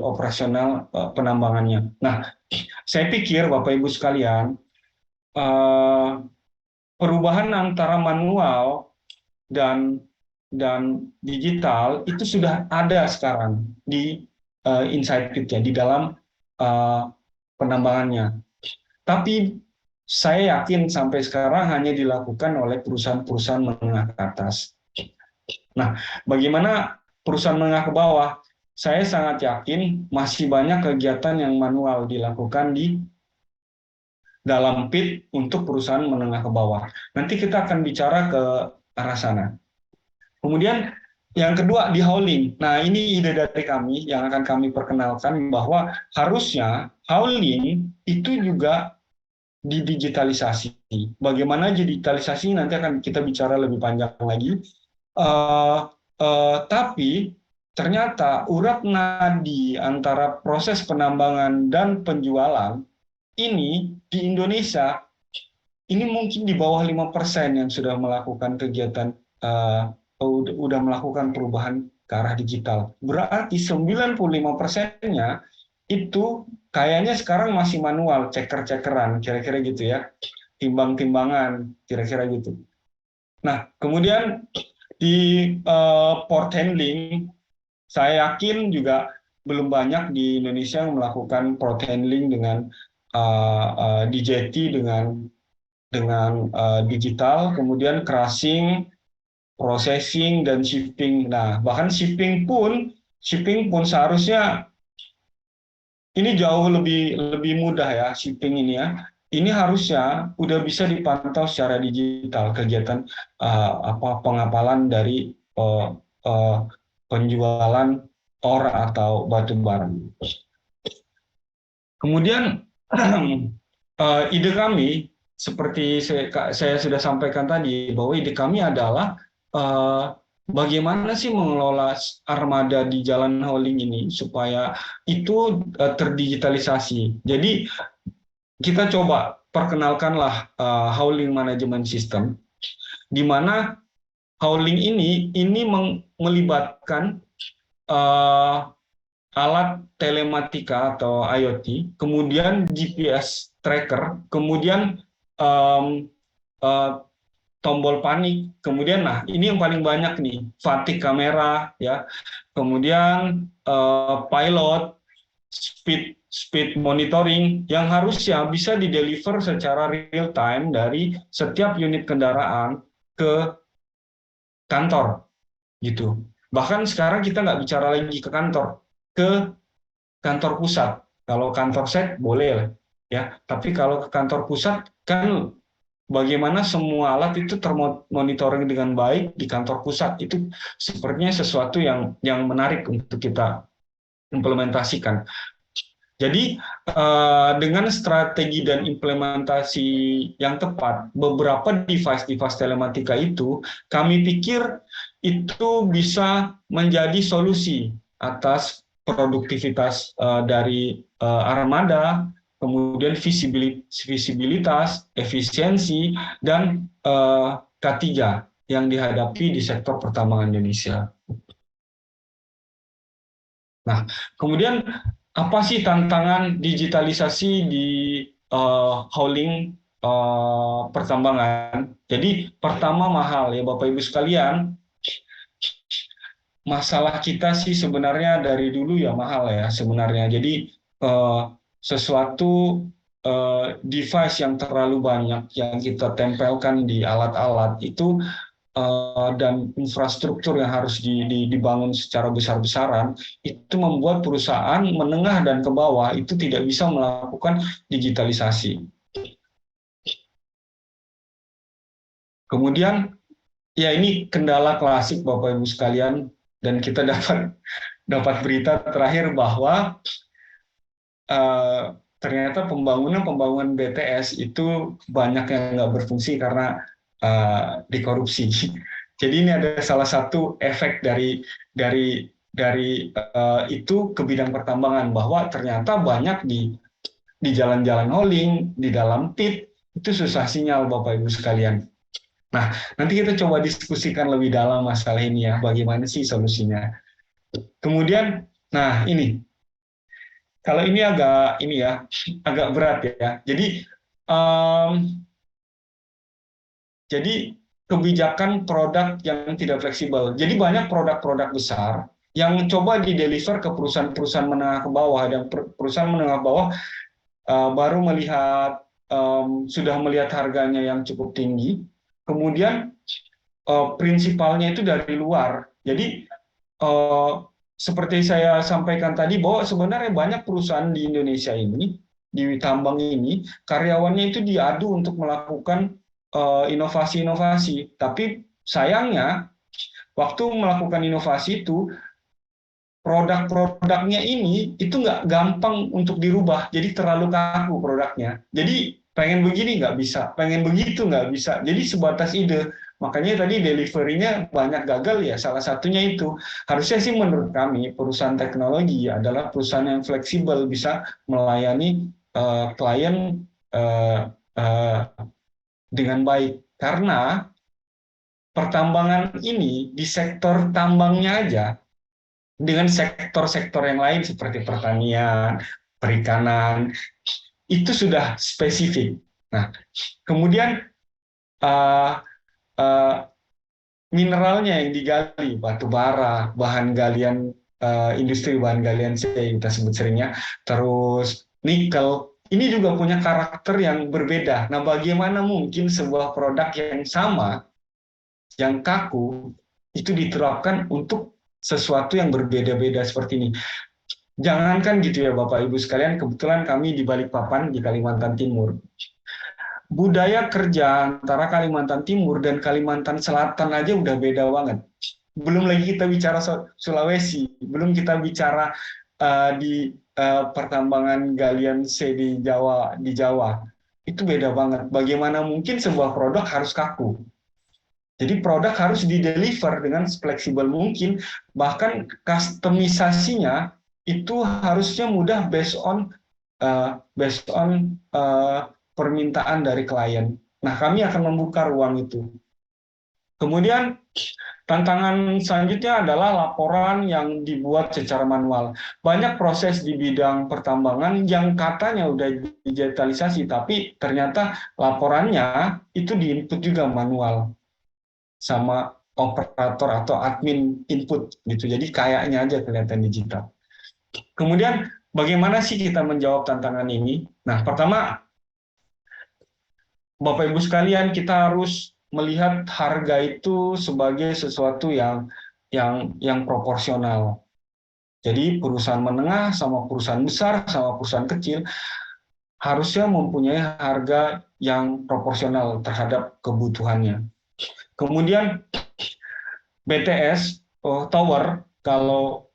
[SPEAKER 2] operasional penambangannya. Nah, saya pikir Bapak Ibu sekalian, perubahan antara manual dan digital itu sudah ada sekarang di inside pit-nya, di dalam penambangannya. Tapi saya yakin sampai sekarang hanya dilakukan oleh perusahaan-perusahaan menengah ke atas. Nah, bagaimana perusahaan menengah ke bawah? Saya sangat yakin masih banyak kegiatan yang manual dilakukan di dalam pit untuk perusahaan menengah ke bawah. Nanti kita akan bicara ke arah sana. Kemudian yang kedua di hauling. Nah, ini ide dari kami yang akan kami perkenalkan, bahwa harusnya hauling itu juga didigitalisasi. Bagaimana digitalisasi nanti akan kita bicara lebih panjang lagi. Tapi ternyata urat nadi antara proses penambangan dan penjualan ini di Indonesia ini mungkin di bawah 5% yang sudah melakukan kegiatan, udah melakukan perubahan ke arah digital. Berarti 95%-nya itu kayaknya sekarang masih manual, ceker-cekeran, kira-kira gitu ya, timbang-timbangan, kira-kira gitu. Nah, kemudian di port handling, saya yakin juga belum banyak di Indonesia yang melakukan port handling dengan di jetty dengan digital, kemudian crushing, processing, dan shipping. Nah, bahkan shipping pun seharusnya ini jauh lebih mudah ya, shipping ini ya. Ini harusnya udah bisa dipantau secara digital kegiatan pengapalan dari penjualan ore atau batu bara. Kemudian ide kami seperti saya sudah sampaikan tadi bahwa ide kami adalah bagaimana sih mengelola armada di jalan hauling ini supaya itu terdigitalisasi. Jadi kita coba perkenalkanlah hauling management system, di mana hauling ini melibatkan alat telematika atau IoT, kemudian GPS tracker, kemudian tombol panik, kemudian ini yang paling banyak nih, fatigue kamera, ya, kemudian pilot, speed monitoring yang harusnya bisa dideliver secara real time dari setiap unit kendaraan ke kantor, gitu. Bahkan sekarang kita nggak bicara lagi ke kantor, ke kantor pusat. Kalau kantor sek boleh lah, ya. Tapi kalau ke kantor pusat kan bagaimana semua alat itu termonitoring dengan baik di kantor pusat, itu sepertinya sesuatu yang menarik untuk kita implementasikan. Jadi dengan strategi dan implementasi yang tepat, beberapa device telematika itu kami pikir itu bisa menjadi solusi atas produktivitas dari armada, kemudian visibilitas, efisiensi, dan K3 yang dihadapi di sektor pertambangan Indonesia. Nah, kemudian apa sih tantangan digitalisasi di hauling pertambangan? Jadi pertama mahal ya Bapak Ibu sekalian. Masalah kita sih sebenarnya dari dulu ya mahal ya sebenarnya. Jadi sesuatu device yang terlalu banyak yang kita tempelkan di alat-alat itu dan infrastruktur yang harus dibangun secara besar-besaran itu membuat perusahaan menengah dan ke bawah itu tidak bisa melakukan digitalisasi. Kemudian ya ini kendala klasik Bapak Ibu sekalian, dan kita dapat berita terakhir bahwa ternyata pembangunan BTS itu banyak yang nggak berfungsi karena dikorupsi. Jadi ini ada salah satu efek dari itu ke bidang pertambangan, bahwa ternyata banyak di jalan-jalan hauling, di dalam pit itu susah sinyal Bapak Ibu sekalian. Nah, nanti kita coba diskusikan lebih dalam masalah ini ya, bagaimana sih solusinya. Kemudian, nah ini, kalau ini agak berat ya. Jadi kebijakan produk yang tidak fleksibel. Jadi banyak produk-produk besar yang coba dideliver ke perusahaan-perusahaan menengah ke bawah, dan perusahaan menengah bawah baru sudah melihat harganya yang cukup tinggi. Kemudian prinsipalnya itu dari luar. Jadi seperti saya sampaikan tadi bahwa sebenarnya banyak perusahaan di Indonesia ini, di tambang ini, karyawannya itu diadu untuk melakukan inovasi-inovasi. Tapi sayangnya waktu melakukan inovasi itu produk-produknya ini itu nggak gampang untuk dirubah. Jadi terlalu kaku produknya. Jadi pengen begini nggak bisa, pengen begitu nggak bisa. Jadi sebatas ide. Makanya tadi delivery-nya banyak gagal ya, salah satunya itu. Harusnya sih menurut kami perusahaan teknologi adalah perusahaan yang fleksibel, bisa melayani klien eh, eh, dengan baik. Karena pertambangan ini di sektor tambangnya aja dengan sektor-sektor yang lain seperti pertanian, perikanan, itu sudah spesifik. Nah, kemudian uh, uh, mineralnya yang digali, batu bara, bahan galian industri bahan galian C kita sebut seringnya, terus nikel, ini juga punya karakter yang berbeda. Nah, bagaimana mungkin sebuah produk yang sama, yang kaku, itu diterapkan untuk sesuatu yang berbeda-beda seperti ini. Jangankan gitu ya Bapak Ibu sekalian, kebetulan kami di Balikpapan di Kalimantan Timur. Budaya kerja antara Kalimantan Timur dan Kalimantan Selatan aja udah beda banget. Belum lagi kita bicara Sulawesi, belum kita bicara di pertambangan galian C di Jawa. Itu beda banget. Bagaimana mungkin sebuah produk harus kaku? Jadi produk harus dideliver dengan fleksibel mungkin, bahkan customisasinya itu harusnya mudah based on permintaan dari klien. Nah, kami akan membuka ruang itu. Kemudian tantangan selanjutnya adalah laporan yang dibuat secara manual. Banyak proses di bidang pertambangan yang katanya udah digitalisasi, tapi ternyata laporannya itu diinput juga manual sama operator atau admin input gitu. Jadi kayaknya aja kelihatan digital. Kemudian bagaimana sih kita menjawab tantangan ini? Nah, pertama Bapak Ibu sekalian, kita harus melihat harga itu sebagai sesuatu yang proporsional. Jadi perusahaan menengah sama perusahaan besar sama perusahaan kecil harusnya mempunyai harga yang proporsional terhadap kebutuhannya. Kemudian BTS tower kalau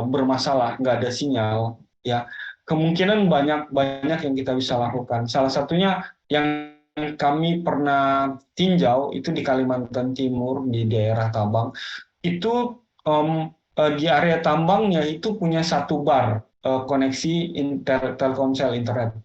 [SPEAKER 2] bermasalah nggak ada sinyal ya kemungkinan banyak yang kita bisa lakukan. Salah satunya yang kami pernah tinjau itu di Kalimantan Timur di daerah Tabang itu di area tambangnya itu punya satu bar koneksi Telkomsel internet.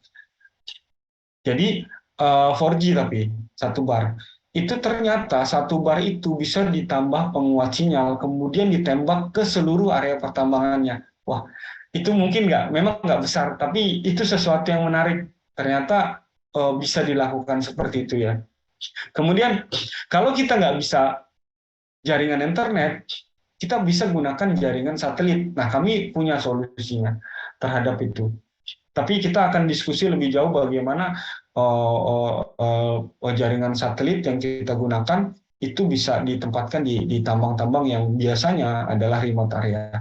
[SPEAKER 2] Jadi 4G tapi satu bar. Itu ternyata satu bar itu bisa ditambah penguat sinyal, kemudian ditembak ke seluruh area pertambangannya. Wah, itu mungkin memang nggak besar, tapi itu sesuatu yang menarik. Ternyata bisa dilakukan seperti itu ya. Kemudian kalau kita nggak bisa jaringan internet, kita bisa gunakan jaringan satelit. Nah, kami punya solusinya terhadap itu. Tapi kita akan diskusi lebih jauh bagaimana jaringan satelit yang kita gunakan itu bisa ditempatkan di tambang-tambang yang biasanya adalah remote area.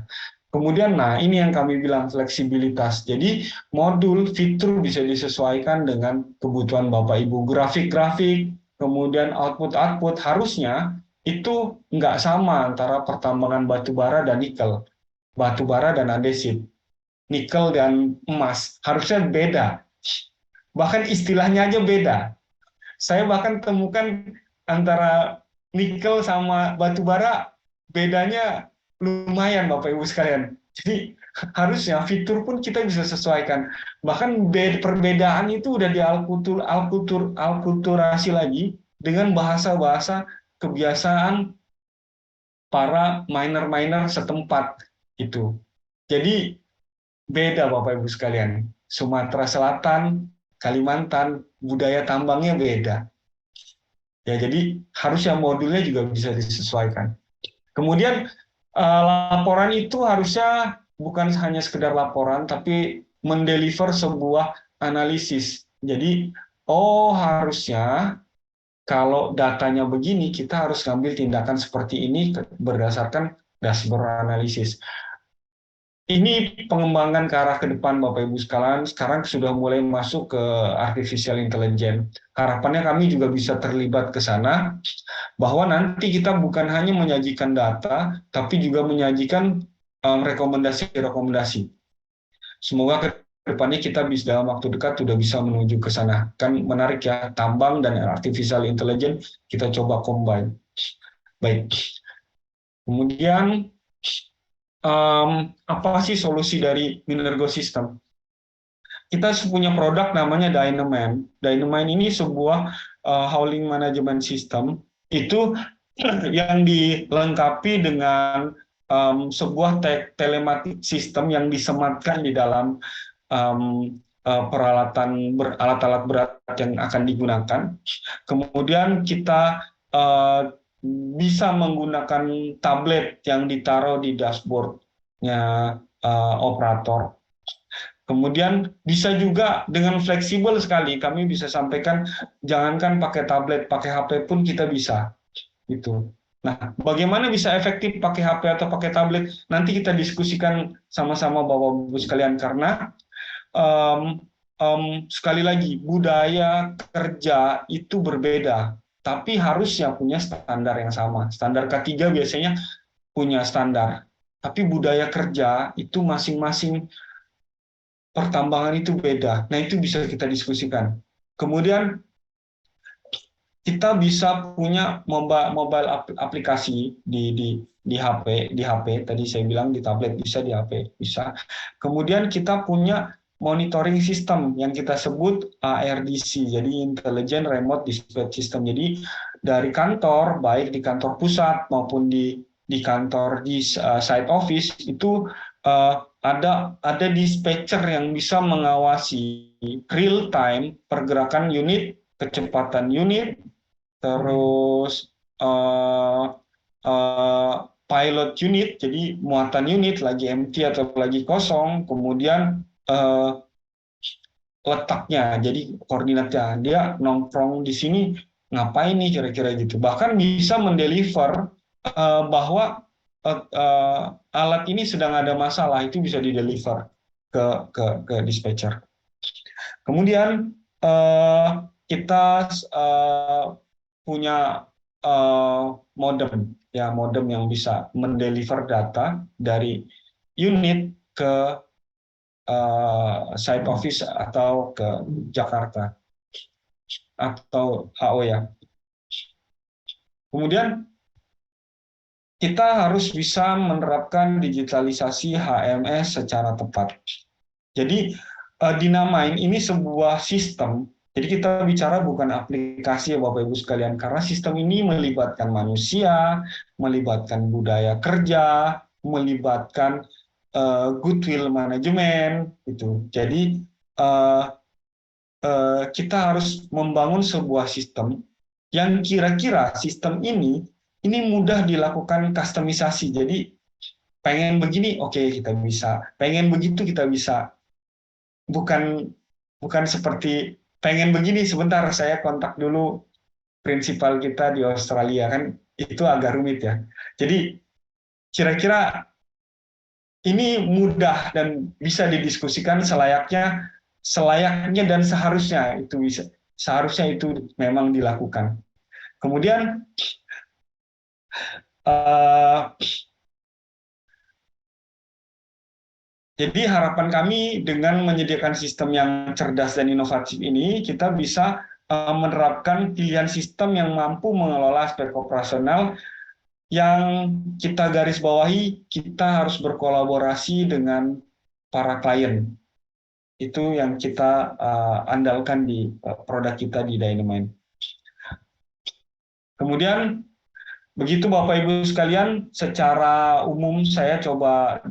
[SPEAKER 2] Kemudian, nah ini yang kami bilang fleksibilitas. Jadi modul fitur bisa disesuaikan dengan kebutuhan Bapak Ibu. Grafik-grafik, kemudian output-output harusnya itu nggak sama antara pertambangan batu bara dan nikel, batu bara dan andesit, nikel dan emas harusnya beda. Bahkan istilahnya aja beda. Saya bahkan temukan antara nikel sama batu bara bedanya lumayan Bapak Ibu sekalian. Jadi harusnya fitur pun kita bisa sesuaikan. Bahkan perbedaan itu udah alkulturasi lagi dengan bahasa-bahasa kebiasaan para miner-miner setempat itu. Jadi beda Bapak Ibu sekalian. Sumatera Selatan, Kalimantan, budaya tambangnya beda. Ya, jadi harusnya modulnya juga bisa disesuaikan. Kemudian laporan itu harusnya bukan hanya sekedar laporan, tapi mendeliver sebuah analisis. Jadi, harusnya kalau datanya begini, kita harus ngambil tindakan seperti ini berdasarkan dashboard analisis. Ini pengembangan ke arah ke depan Bapak Ibu sekalian, sekarang sudah mulai masuk ke artificial intelligence. Harapannya kami juga bisa terlibat ke sana, bahwa nanti kita bukan hanya menyajikan data, tapi juga menyajikan rekomendasi-rekomendasi. Semoga ke depannya kita bisa dalam waktu dekat sudah bisa menuju ke sana. Kan menarik ya, tambang dan artificial intelligence kita coba combine. Baik. Kemudian apa sih solusi dari Minergo System? Kita punya produk namanya Dynamine. Dynamine ini sebuah hauling management system itu yang dilengkapi dengan sebuah telematik sistem yang disematkan di dalam alat-alat berat yang akan digunakan. Kemudian kita bisa menggunakan tablet yang ditaruh di dashboardnya operator. Kemudian bisa juga dengan fleksibel sekali, kami bisa sampaikan, jangankan pakai tablet, pakai HP pun kita bisa. Gitu. Nah, bagaimana bisa efektif pakai HP atau pakai tablet? Nanti kita diskusikan sama-sama Bapak-Ibu sekalian, karena sekali lagi, budaya kerja itu berbeda, tapi harusnya punya standar yang sama. Standar K3 biasanya punya standar, tapi budaya kerja itu masing-masing pertambangan itu beda. Nah, itu bisa kita diskusikan. Kemudian kita bisa punya mobile aplikasi di HP tadi saya bilang, di tablet bisa, di HP bisa. Kemudian kita punya monitoring system yang kita sebut ARDC, jadi Intelligent Remote Dispatch System. Jadi dari kantor, baik di kantor pusat maupun di kantor di site office itu ada dispatcher yang bisa mengawasi real time pergerakan unit, kecepatan unit, terus pilot unit, jadi muatan unit lagi empty atau lagi kosong, kemudian letaknya, jadi koordinatnya, dia nongkrong di sini ngapain nih kira-kira gitu. Bahkan bisa mendeliver bahwa alat ini sedang ada masalah, itu bisa dideliver ke dispatcher. Kemudian kita punya modem, ya, modem yang bisa mendeliver data dari unit ke site office atau ke Jakarta atau HO ya. Kemudian kita harus bisa menerapkan digitalisasi HMS secara tepat. Jadi Dynamine ini sebuah sistem. Jadi kita bicara bukan aplikasi ya Bapak Ibu sekalian, karena sistem ini melibatkan manusia, melibatkan budaya kerja, melibatkan goodwill management gitu. Jadi kita harus membangun sebuah sistem yang kira-kira sistem ini mudah dilakukan customisasi. Jadi pengen begini, oke, kita bisa. Pengen begitu, kita bisa. Bukan seperti pengen begini, sebentar saya kontak dulu prinsipal kita di Australia, kan itu agak rumit ya. Jadi kira-kira ini mudah dan bisa didiskusikan selayaknya dan seharusnya itu memang dilakukan. Kemudian jadi harapan kami dengan menyediakan sistem yang cerdas dan inovatif ini, kita bisa menerapkan pilihan sistem yang mampu mengelola aspek operasional. Yang kita garis bawahi, kita harus berkolaborasi dengan para klien. Itu yang kita andalkan di produk kita di Dynamine. Kemudian begitu Bapak Ibu sekalian, secara umum saya coba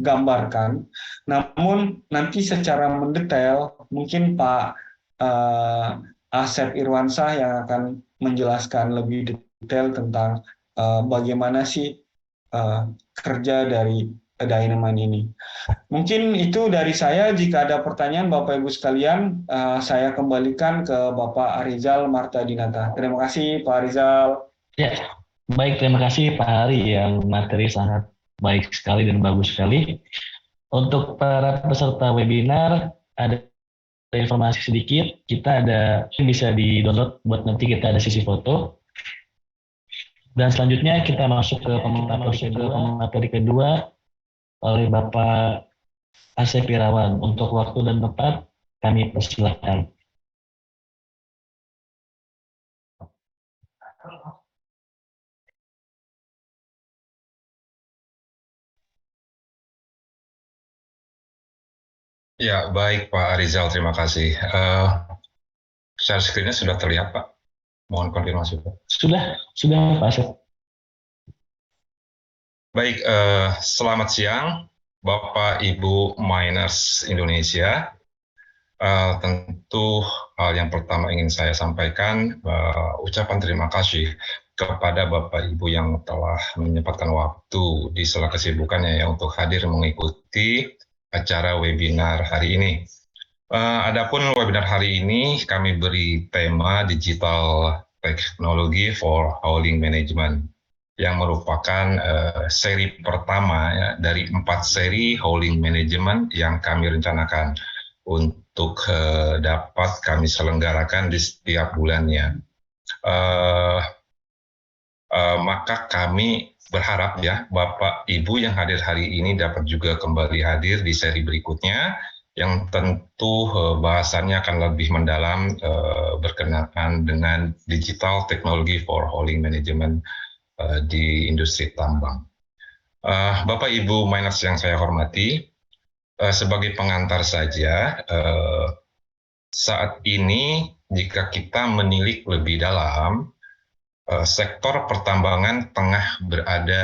[SPEAKER 2] gambarkan. Namun nanti secara mendetail mungkin Pak Asep Irwansyah yang akan menjelaskan lebih detail tentang bagaimana sih kerja dari Dynamine ini. Mungkin itu dari saya. Jika ada pertanyaan Bapak Ibu sekalian, saya kembalikan ke Bapak Arizal Martadinata. Terima kasih Pak Arizal.
[SPEAKER 1] Ya, baik, terima kasih Pak Hari, yang materi sangat baik sekali dan bagus sekali. Untuk para peserta webinar, ada informasi sedikit, kita bisa di-download buat nanti kita ada sesi foto. Dan selanjutnya kita masuk ke pemateri kedua oleh Bapak Asep Irawan. Untuk waktu dan tempat kami persilahkan.
[SPEAKER 3] Ya, baik Pak Rizal, terima kasih. Share screen-nya sudah terlihat, Pak. Mohon konfirmasi, Pak.
[SPEAKER 1] Sudah Pak Asep.
[SPEAKER 3] Baik, selamat siang Bapak Ibu Miners Indonesia. Tentu hal yang pertama ingin saya sampaikan ucapan terima kasih kepada Bapak Ibu yang telah menyempatkan waktu di sela kesibukannya ya untuk hadir mengikuti acara webinar hari ini. Adapun webinar hari ini kami beri tema Digital Technology for Hauling Management yang merupakan seri pertama ya, dari 4 seri hauling management yang kami rencanakan untuk dapat kami selenggarakan di setiap bulannya. Maka kami berharap ya Bapak Ibu yang hadir hari ini dapat juga kembali hadir di seri berikutnya yang tentu bahasannya akan lebih mendalam berkenaan dengan digital technology for hauling management di industri tambang. Bapak Ibu miners yang saya hormati, sebagai pengantar saja, saat ini jika kita menilik lebih dalam, sektor pertambangan tengah berada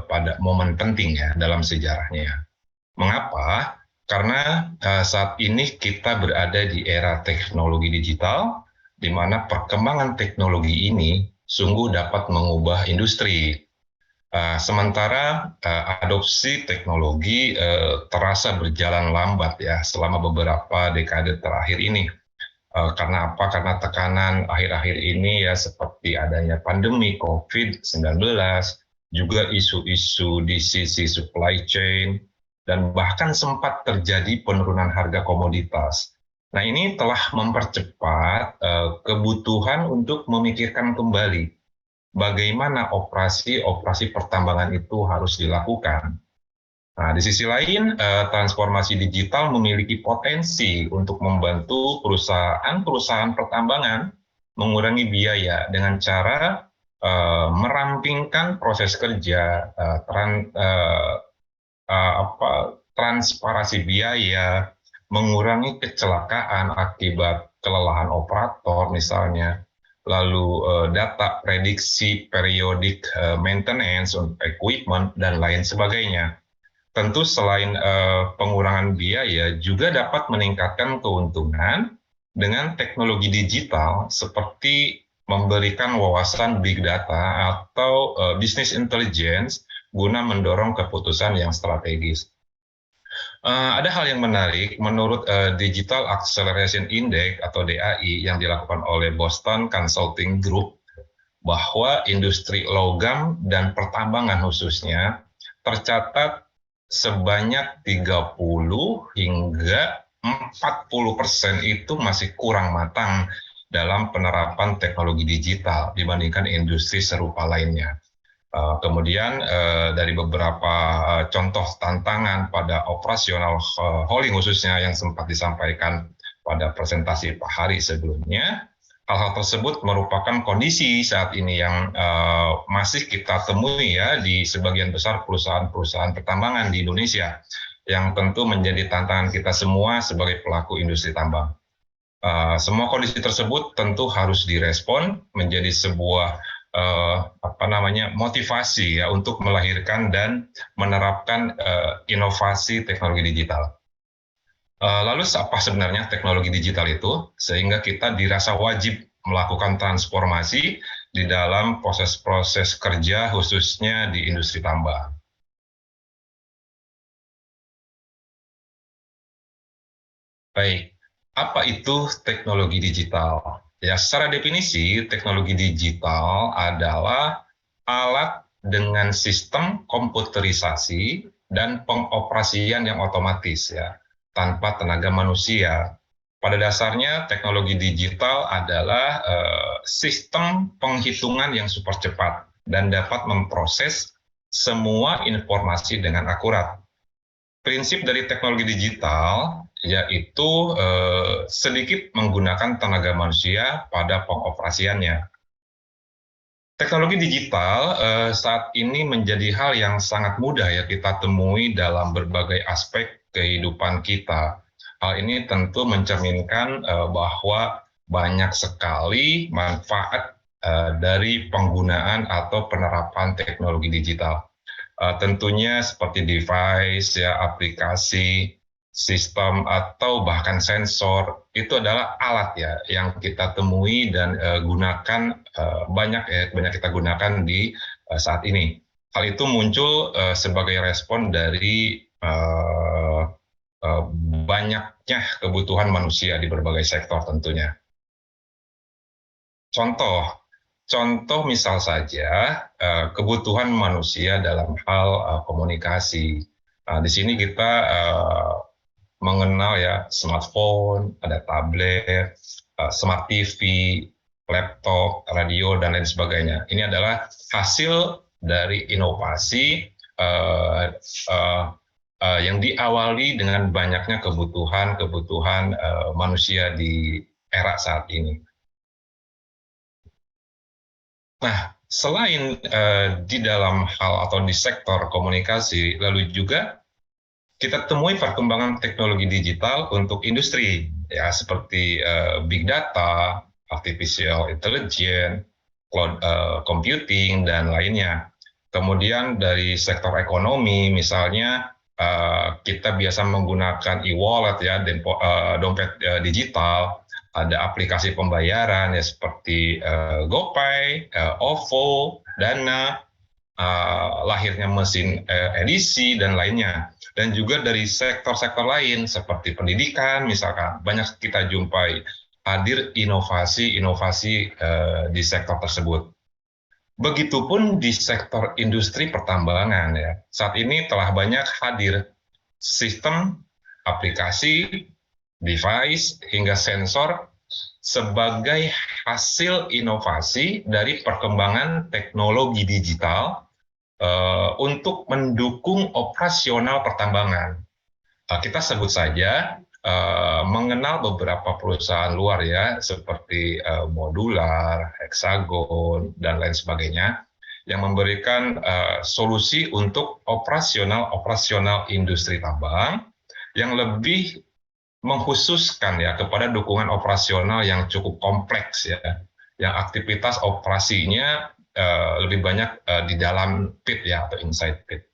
[SPEAKER 3] pada momen penting ya dalam sejarahnya. Mengapa? Karena saat ini kita berada di era teknologi digital, di mana perkembangan teknologi ini sungguh dapat mengubah industri. Sementara adopsi teknologi terasa berjalan lambat ya selama beberapa dekade terakhir ini. Karena apa? Karena tekanan akhir-akhir ini ya seperti adanya pandemi COVID-19, juga isu-isu di sisi supply chain, dan bahkan sempat terjadi penurunan harga komoditas. Nah, ini telah mempercepat kebutuhan untuk memikirkan kembali bagaimana operasi pertambangan itu harus dilakukan. Nah, di sisi lain, transformasi digital memiliki potensi untuk membantu perusahaan-perusahaan pertambangan mengurangi biaya dengan cara merampingkan proses kerja, transparansi biaya, mengurangi kecelakaan akibat kelelahan operator misalnya, lalu data prediksi periodik maintenance untuk equipment, dan lain sebagainya. Tentu selain pengurangan biaya, juga dapat meningkatkan keuntungan dengan teknologi digital seperti memberikan wawasan big data atau business intelligence guna mendorong keputusan yang strategis. Ada hal yang menarik menurut Digital Acceleration Index atau DAI yang dilakukan oleh Boston Consulting Group, bahwa industri logam dan pertambangan khususnya tercatat sebanyak 30 hingga 40% itu masih kurang matang dalam penerapan teknologi digital dibandingkan industri serupa lainnya. Kemudian dari beberapa contoh tantangan pada operasional hauling khususnya yang sempat disampaikan pada presentasi Pak Hari sebelumnya, hal-hal tersebut merupakan kondisi saat ini yang masih kita temui ya di sebagian besar perusahaan-perusahaan pertambangan di Indonesia, yang tentu menjadi tantangan kita semua sebagai pelaku industri tambang. Semua kondisi tersebut tentu harus direspon menjadi sebuah motivasi ya untuk melahirkan dan menerapkan inovasi teknologi digital. Lalu apa sebenarnya teknologi digital itu sehingga kita dirasa wajib melakukan transformasi di dalam proses-proses kerja khususnya di industri tambang. Baik, apa itu teknologi digital? Ya, secara definisi, teknologi digital adalah alat dengan sistem komputerisasi dan pengoperasian yang otomatis ya, tanpa tenaga manusia. Pada dasarnya, teknologi digital adalah sistem penghitungan yang super cepat dan dapat memproses semua informasi dengan akurat. Prinsip dari teknologi digital yaitu sedikit menggunakan tenaga manusia pada pengoperasiannya. Teknologi digital saat ini menjadi hal yang sangat mudah ya kita temui dalam berbagai aspek kehidupan kita. Hal ini tentu mencerminkan bahwa banyak sekali manfaat dari penggunaan atau penerapan teknologi digital. Tentunya seperti device, ya, aplikasi, sistem atau bahkan sensor itu adalah alat ya yang kita temui dan gunakan banyak kita gunakan di saat ini. Hal itu muncul sebagai respon dari banyaknya kebutuhan manusia di berbagai sektor tentunya. Contoh misal saja kebutuhan manusia dalam hal komunikasi. Di sini kita mengenal ya smartphone, ada tablet, smart TV, laptop, radio dan lain sebagainya. Ini adalah hasil dari inovasi yang diawali dengan banyaknya kebutuhan manusia di era saat ini. Nah, selain di dalam hal atau di sektor komunikasi, lalu juga kita temui perkembangan teknologi digital untuk industri, ya seperti big data, artificial intelligence, cloud computing dan lainnya. Kemudian dari sektor ekonomi, misalnya kita biasa menggunakan e-wallet ya, dompet digital. Ada aplikasi pembayaran ya seperti GoPay, OVO, Dana, lahirnya mesin edisi dan lainnya. Dan juga dari sektor-sektor lain seperti pendidikan misalkan banyak kita jumpai hadir inovasi-inovasi di sektor tersebut. Begitupun di sektor industri pertambangan ya. Saat ini telah banyak hadir sistem, aplikasi, device hingga sensor sebagai hasil inovasi dari perkembangan teknologi digital untuk mendukung operasional pertambangan. Kita sebut saja mengenal beberapa perusahaan luar ya seperti Modular, Hexagon dan lain sebagainya yang memberikan solusi untuk operasional industri tambang yang lebih mengkhususkan ya kepada dukungan operasional yang cukup kompleks ya, yang aktivitas operasinya lebih banyak di dalam pit ya atau inside pit.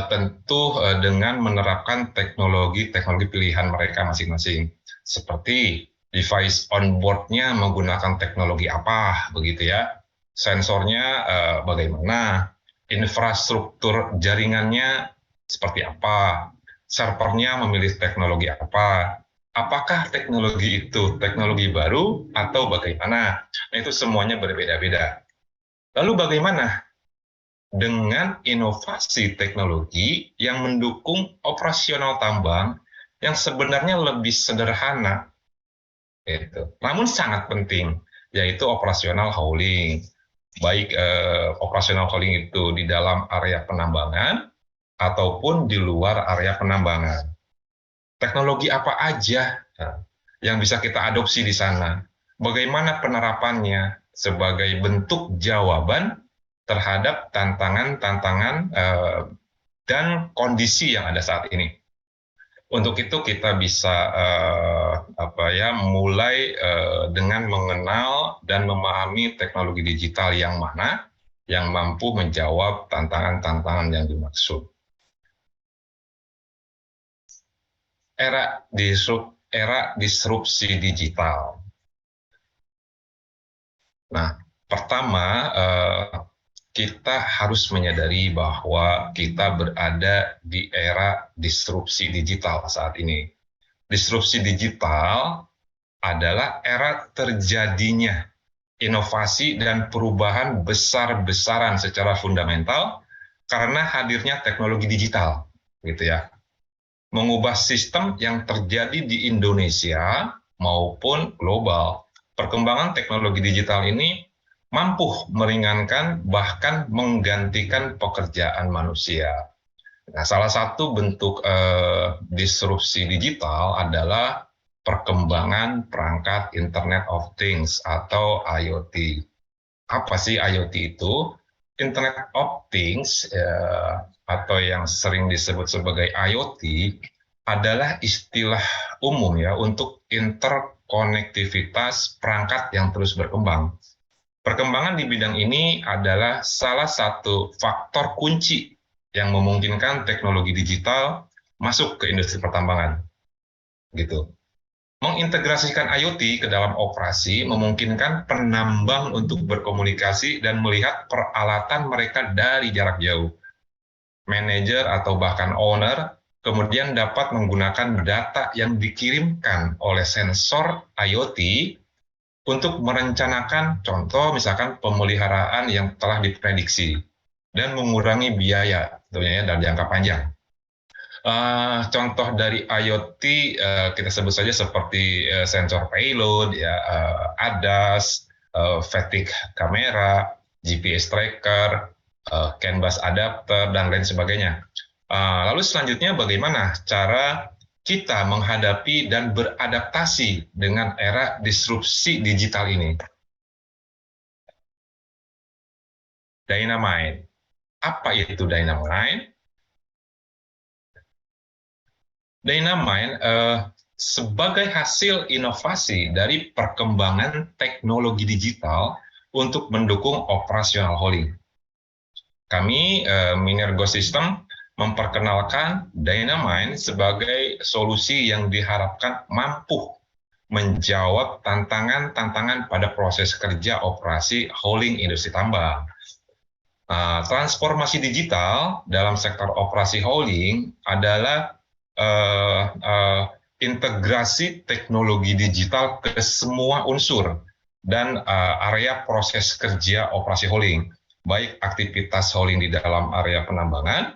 [SPEAKER 3] Tentu dengan menerapkan teknologi pilihan mereka masing-masing, seperti device on board-nya menggunakan teknologi apa, begitu ya, sensornya bagaimana, infrastruktur jaringannya seperti apa, servernya memilih teknologi apa, apakah teknologi itu teknologi baru atau bagaimana. Nah, itu semuanya berbeda-beda. Lalu bagaimana dengan inovasi teknologi yang mendukung operasional tambang yang sebenarnya lebih sederhana, namun sangat penting, yaitu operasional hauling. Baik operasional hauling itu di dalam area penambangan ataupun di luar area penambangan. Teknologi apa aja yang bisa kita adopsi di sana? Bagaimana penerapannya sebagai bentuk jawaban terhadap tantangan-tantangan dan kondisi yang ada saat ini. Untuk itu kita bisa mulai dengan mengenal dan memahami teknologi digital yang mana yang mampu menjawab tantangan-tantangan yang dimaksud. Era disrupsi digital. Nah, pertama kita harus menyadari bahwa kita berada di era disrupsi digital saat ini. Disrupsi digital adalah era terjadinya inovasi dan perubahan besar-besaran secara fundamental karena hadirnya teknologi digital, gitu ya. Mengubah sistem yang terjadi di Indonesia maupun global. Perkembangan teknologi digital ini mampu meringankan bahkan menggantikan pekerjaan manusia. Nah, salah satu bentuk disrupsi digital adalah perkembangan perangkat Internet of Things atau IoT. Apa sih IoT itu? Internet of Things atau yang sering disebut sebagai IoT adalah istilah umum ya untuk interkonektivitas perangkat yang terus berkembang. Perkembangan di bidang ini adalah salah satu faktor kunci yang memungkinkan teknologi digital masuk ke industri pertambangan. Gitu. Mengintegrasikan IoT ke dalam operasi memungkinkan penambang untuk berkomunikasi dan melihat peralatan mereka dari jarak jauh. Manajer atau bahkan owner kemudian dapat menggunakan data yang dikirimkan oleh sensor IoT untuk merencanakan contoh misalkan pemeliharaan yang telah diprediksi dan mengurangi biaya tentunya dalam jangka panjang. Contoh dari IoT kita sebut saja seperti sensor payload, ya, ADAS, fatigue kamera, GPS tracker, CAN bus adapter dan lain sebagainya. Lalu selanjutnya bagaimana cara kita menghadapi dan beradaptasi dengan era disrupsi digital ini? Dynamine. Apa itu Dynamine? Dynamine sebagai hasil inovasi dari perkembangan teknologi digital untuk mendukung operasional hauling. Kami, Minergo System, memperkenalkan Dynamine sebagai solusi yang diharapkan mampu menjawab tantangan-tantangan pada proses kerja operasi hauling industri tambang. Transformasi digital dalam sektor operasi hauling adalah integrasi teknologi digital ke semua unsur dan area proses kerja operasi hauling, baik aktivitas hauling di dalam area penambangan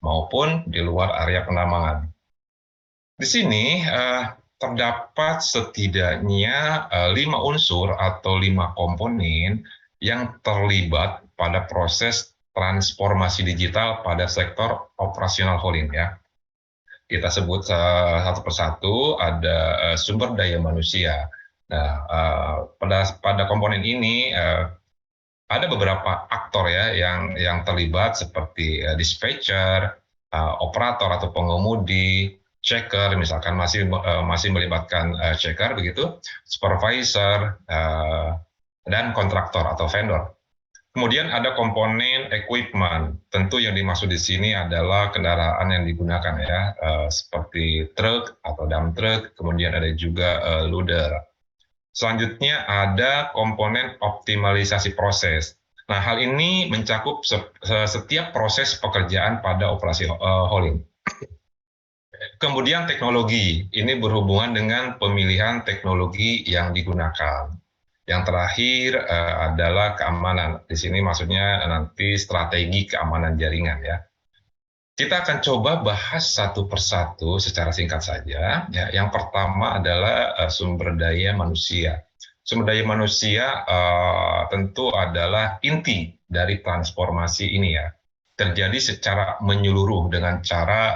[SPEAKER 3] maupun di luar area penambangan. Di sini terdapat setidaknya 5 unsur atau 5 komponen yang terlibat pada proses transformasi digital pada sektor operasional hauling ya. Kita sebut satu persatu, ada sumber daya manusia. Nah, pada komponen ini ada beberapa aktor ya yang terlibat seperti dispatcher, operator atau pengemudi, checker, misalkan masih melibatkan checker begitu, supervisor, dan kontraktor atau vendor. Kemudian ada komponen equipment. Tentu yang dimaksud di sini adalah kendaraan yang digunakan ya, seperti truk atau dump truck. Kemudian ada juga loader. Selanjutnya ada komponen optimalisasi proses. Nah, hal ini mencakup setiap proses pekerjaan pada operasi hauling. Kemudian teknologi. Ini berhubungan dengan pemilihan teknologi yang digunakan. Yang terakhir adalah keamanan. Di sini maksudnya nanti strategi keamanan jaringan ya. Kita akan coba bahas satu persatu secara singkat saja. Ya, yang pertama adalah sumber daya manusia. Sumber daya manusia tentu adalah inti dari transformasi ini ya. Terjadi secara menyeluruh dengan cara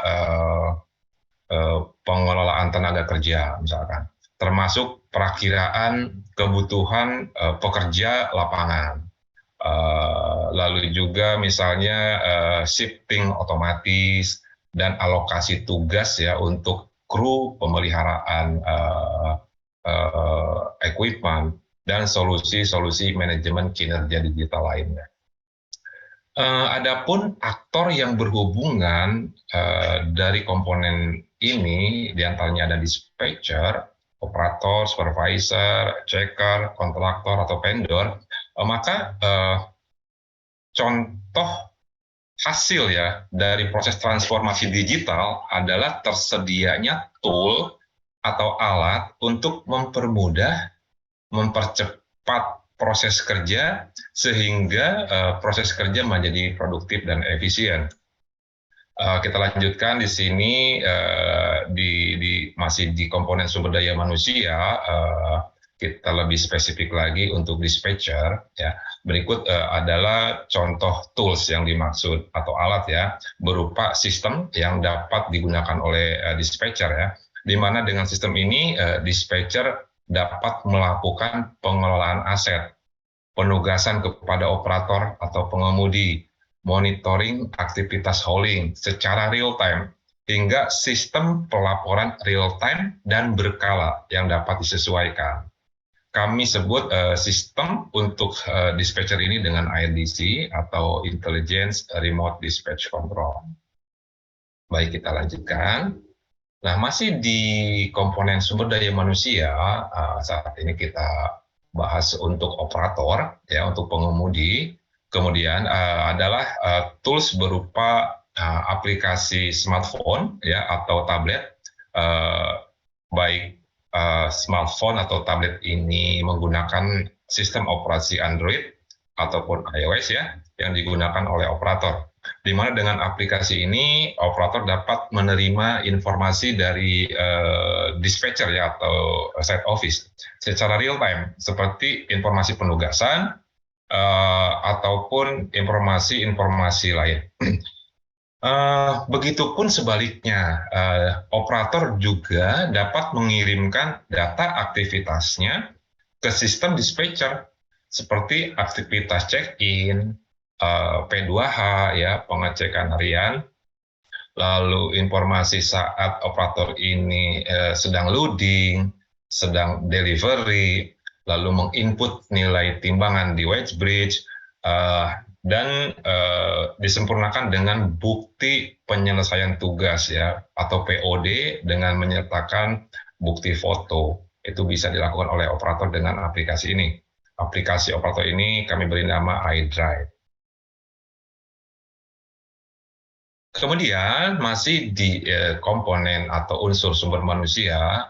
[SPEAKER 3] pengelolaan tenaga kerja misalkan, termasuk perakiraan kebutuhan pekerja lapangan, lalu juga misalnya shifting otomatis dan alokasi tugas ya untuk kru pemeliharaan equipment dan solusi-solusi manajemen kinerja digital lainnya. Adapun aktor yang berhubungan dari komponen ini, diantaranya ada dispatcher, operator, supervisor, checker, kontraktor atau vendor, maka contoh hasil ya dari proses transformasi digital adalah tersedianya tool atau alat untuk mempermudah, mempercepat proses kerja sehingga proses kerja menjadi produktif dan efisien. Kita lanjutkan di sini masih di komponen sumber daya manusia. kita lebih spesifik lagi untuk dispatcher, ya. Berikut adalah contoh tools yang dimaksud atau alat ya, berupa sistem yang dapat digunakan oleh dispatcher ya, di mana dengan sistem ini dispatcher dapat melakukan pengelolaan aset, penugasan kepada operator atau pengemudi, monitoring aktivitas hauling secara real time, hingga sistem pelaporan real time dan berkala yang dapat disesuaikan. Kami sebut sistem untuk dispatcher ini dengan IRDC atau Intelligence Remote Dispatch Control. Baik, kita lanjutkan. Nah, masih di komponen sumber daya manusia, saat ini kita bahas untuk operator, ya, untuk pengemudi. Kemudian adalah tools berupa aplikasi smartphone, ya, atau tablet, baik smartphone atau tablet ini menggunakan sistem operasi Android ataupun iOS ya, yang digunakan oleh operator. Di mana dengan aplikasi ini operator dapat menerima informasi dari dispatcher ya atau site office secara real time, seperti informasi penugasan ataupun informasi-informasi lain. Begitupun sebaliknya, operator juga dapat mengirimkan data aktivitasnya ke sistem dispatcher seperti aktivitas check-in, P2H ya, pengecekan harian, lalu informasi saat operator ini sedang loading, sedang delivery, lalu menginput nilai timbangan di wedge bridge, dan disempurnakan dengan bukti penyelesaian tugas ya atau POD dengan menyertakan bukti foto. Itu bisa dilakukan oleh operator dengan aplikasi ini. Aplikasi operator ini kami beri nama iDrive. Kemudian masih di komponen atau unsur sumber manusia,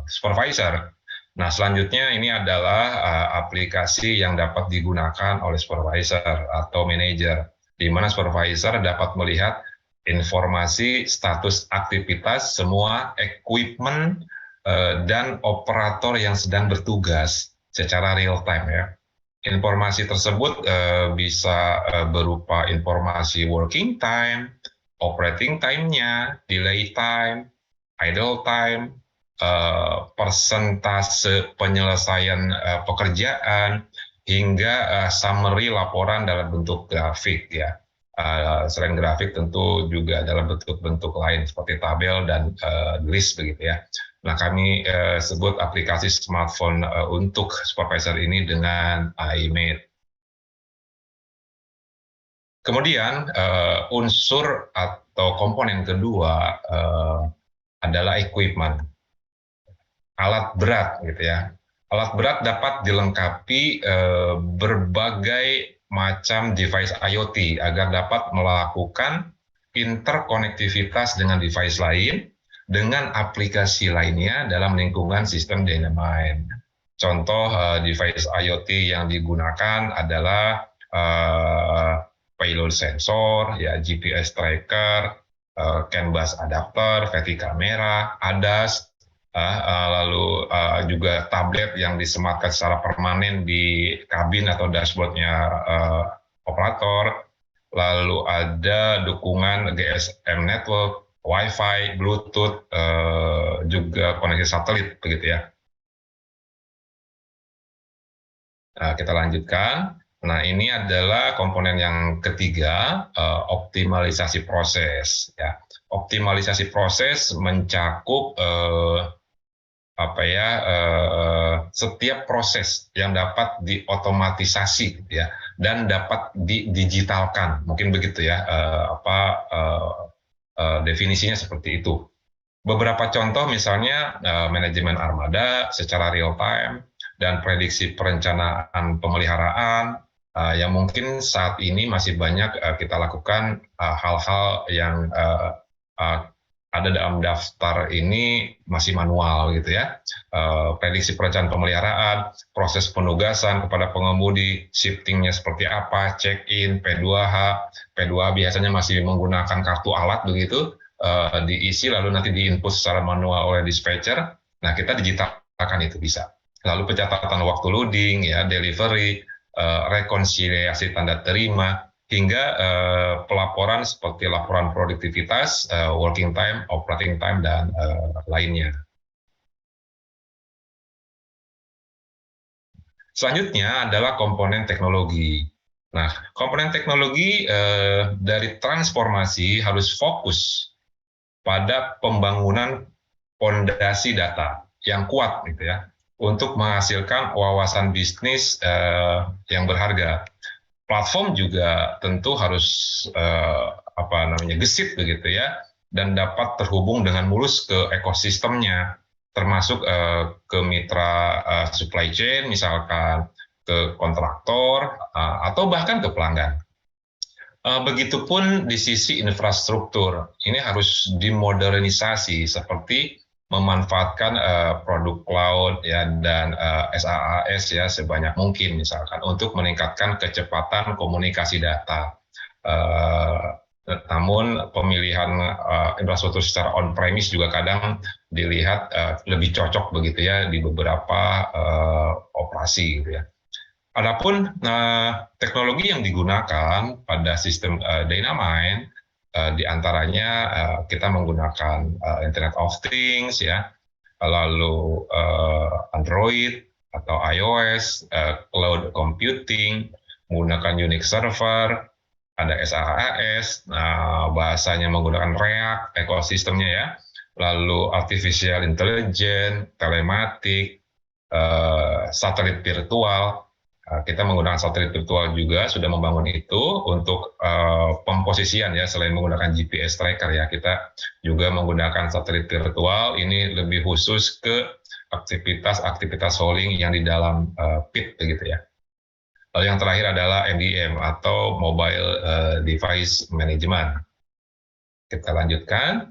[SPEAKER 3] supervisor. Nah, selanjutnya ini adalah aplikasi yang dapat digunakan oleh supervisor atau manager, di mana supervisor dapat melihat informasi status aktivitas semua equipment dan operator yang sedang bertugas secara real time ya. Informasi tersebut bisa berupa informasi working time, operating time-nya, delay time, idle time, persentase penyelesaian pekerjaan, hingga summary laporan dalam bentuk grafik ya. Selain grafik tentu juga dalam bentuk-bentuk lain seperti tabel dan list begitu ya. Nah, kami sebut aplikasi smartphone untuk supervisor ini dengan iMate. Kemudian unsur atau komponen kedua adalah equipment, alat berat gitu ya. Alat berat dapat dilengkapi berbagai macam device IoT agar dapat melakukan interkonektivitas dengan device lain dengan aplikasi lainnya dalam lingkungan sistem Dynamind. Contoh device IoT yang digunakan adalah payload sensor, ya, GPS tracker, CAN bus adapter, VT kamera, ADAS, lalu juga tablet yang disematkan secara permanen di kabin atau dashboardnya operator, lalu ada dukungan GSM network, Wi-Fi, Bluetooth, juga koneksi satelit begitu ya. Nah, kita lanjutkan. Nah, ini adalah komponen yang ketiga, optimalisasi proses. Ya. Optimalisasi proses mencakup setiap proses yang dapat diotomatisasi, ya, dan dapat didigitalkan. Mungkin begitu ya, definisinya seperti itu. Beberapa contoh misalnya manajemen armada secara real time dan prediksi perencanaan pemeliharaan yang mungkin saat ini masih banyak kita lakukan hal-hal yang ada dalam daftar ini masih manual gitu ya. Prediksi perencanaan pemeliharaan, proses penugasan kepada pengemudi, shiftingnya seperti apa, check-in, P2H. P2H biasanya masih menggunakan kartu alat begitu, diisi lalu nanti diinput secara manual oleh dispatcher. Nah, kita digitalkan itu bisa. lalu pencatatan waktu loading, ya, delivery, rekonsiliasi tanda terima, hingga pelaporan seperti laporan produktivitas, working time, operating time, dan lainnya. Selanjutnya adalah komponen teknologi. Nah, komponen teknologi dari transformasi harus fokus pada pembangunan fondasi data yang kuat, gitu ya, untuk menghasilkan wawasan bisnis yang berharga. Platform juga tentu harus gesit begitu ya, dan dapat terhubung dengan mulus ke ekosistemnya, termasuk ke mitra supply chain, misalkan ke kontraktor atau bahkan ke pelanggan. Begitupun di sisi infrastruktur, ini harus dimodernisasi seperti memanfaatkan produk cloud, ya, dan SaaS, ya, sebanyak mungkin misalkan untuk meningkatkan kecepatan komunikasi data. Namun pemilihan infrastruktur secara on-premise juga kadang dilihat lebih cocok begitu ya di beberapa operasi, gitu ya. Adapun teknologi yang digunakan pada sistem Dynamind, diantaranya kita menggunakan Internet of Things, ya, lalu Android atau iOS, cloud computing, menggunakan Unix server, ada SaaS, bahasanya menggunakan React, ekosistemnya, ya, lalu artificial intelligence, telematik, satelit virtual. Kita menggunakan satelit virtual juga, sudah membangun itu untuk pemposisian, ya, selain menggunakan GPS tracker, ya, kita juga menggunakan satelit virtual. Ini lebih khusus ke aktivitas hauling yang di dalam pit begitu, ya. Lalu yang terakhir adalah MDM atau Mobile Device Management. Kita lanjutkan.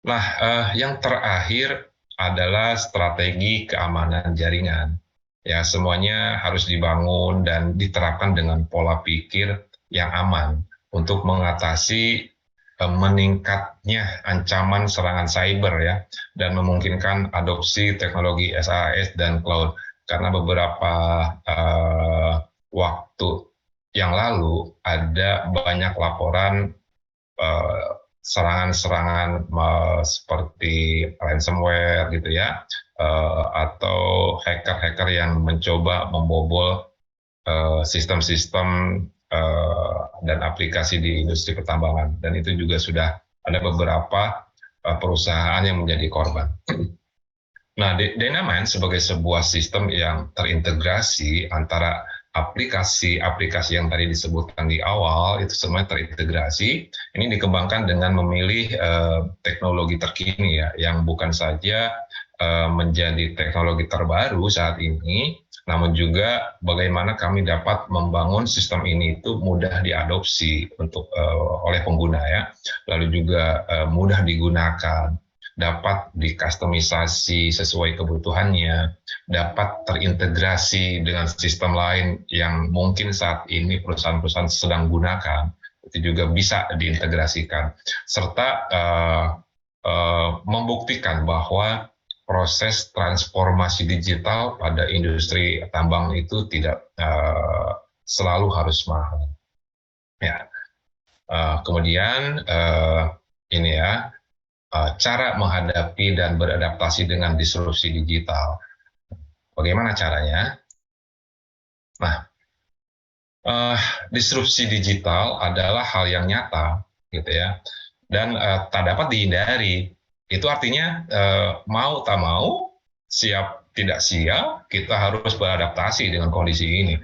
[SPEAKER 3] Nah, yang terakhir adalah strategi keamanan jaringan. Ya, semuanya harus dibangun dan diterapkan dengan pola pikir yang aman untuk mengatasi meningkatnya ancaman serangan cyber, ya, dan memungkinkan adopsi teknologi SaaS dan cloud. Karena beberapa waktu yang lalu ada banyak laporan serangan-serangan seperti ransomware, gitu ya, atau hacker-hacker yang mencoba membobol sistem-sistem dan aplikasi di industri pertambangan, dan itu juga sudah ada beberapa perusahaan yang menjadi korban. Nah, Dynamind sebagai sebuah sistem yang terintegrasi antara aplikasi-aplikasi yang tadi disebutkan di awal, itu semuanya terintegrasi. Ini dikembangkan dengan memilih teknologi terkini, ya, yang bukan saja menjadi teknologi terbaru saat ini, namun juga bagaimana kami dapat membangun sistem ini itu mudah diadopsi oleh pengguna, ya, lalu juga mudah digunakan, dapat dikustomisasi sesuai kebutuhannya, dapat terintegrasi dengan sistem lain yang mungkin saat ini perusahaan-perusahaan sedang gunakan, itu juga bisa diintegrasikan, serta membuktikan bahwa proses transformasi digital pada industri tambang itu tidak selalu harus mahal. Ya. Kemudian ini, ya, cara menghadapi dan beradaptasi dengan disrupsi digital. Bagaimana caranya? Nah, disrupsi digital adalah hal yang nyata, gitu ya, dan tak dapat dihindari. Itu artinya mau tak mau, siap tidak siap, kita harus beradaptasi dengan kondisi ini.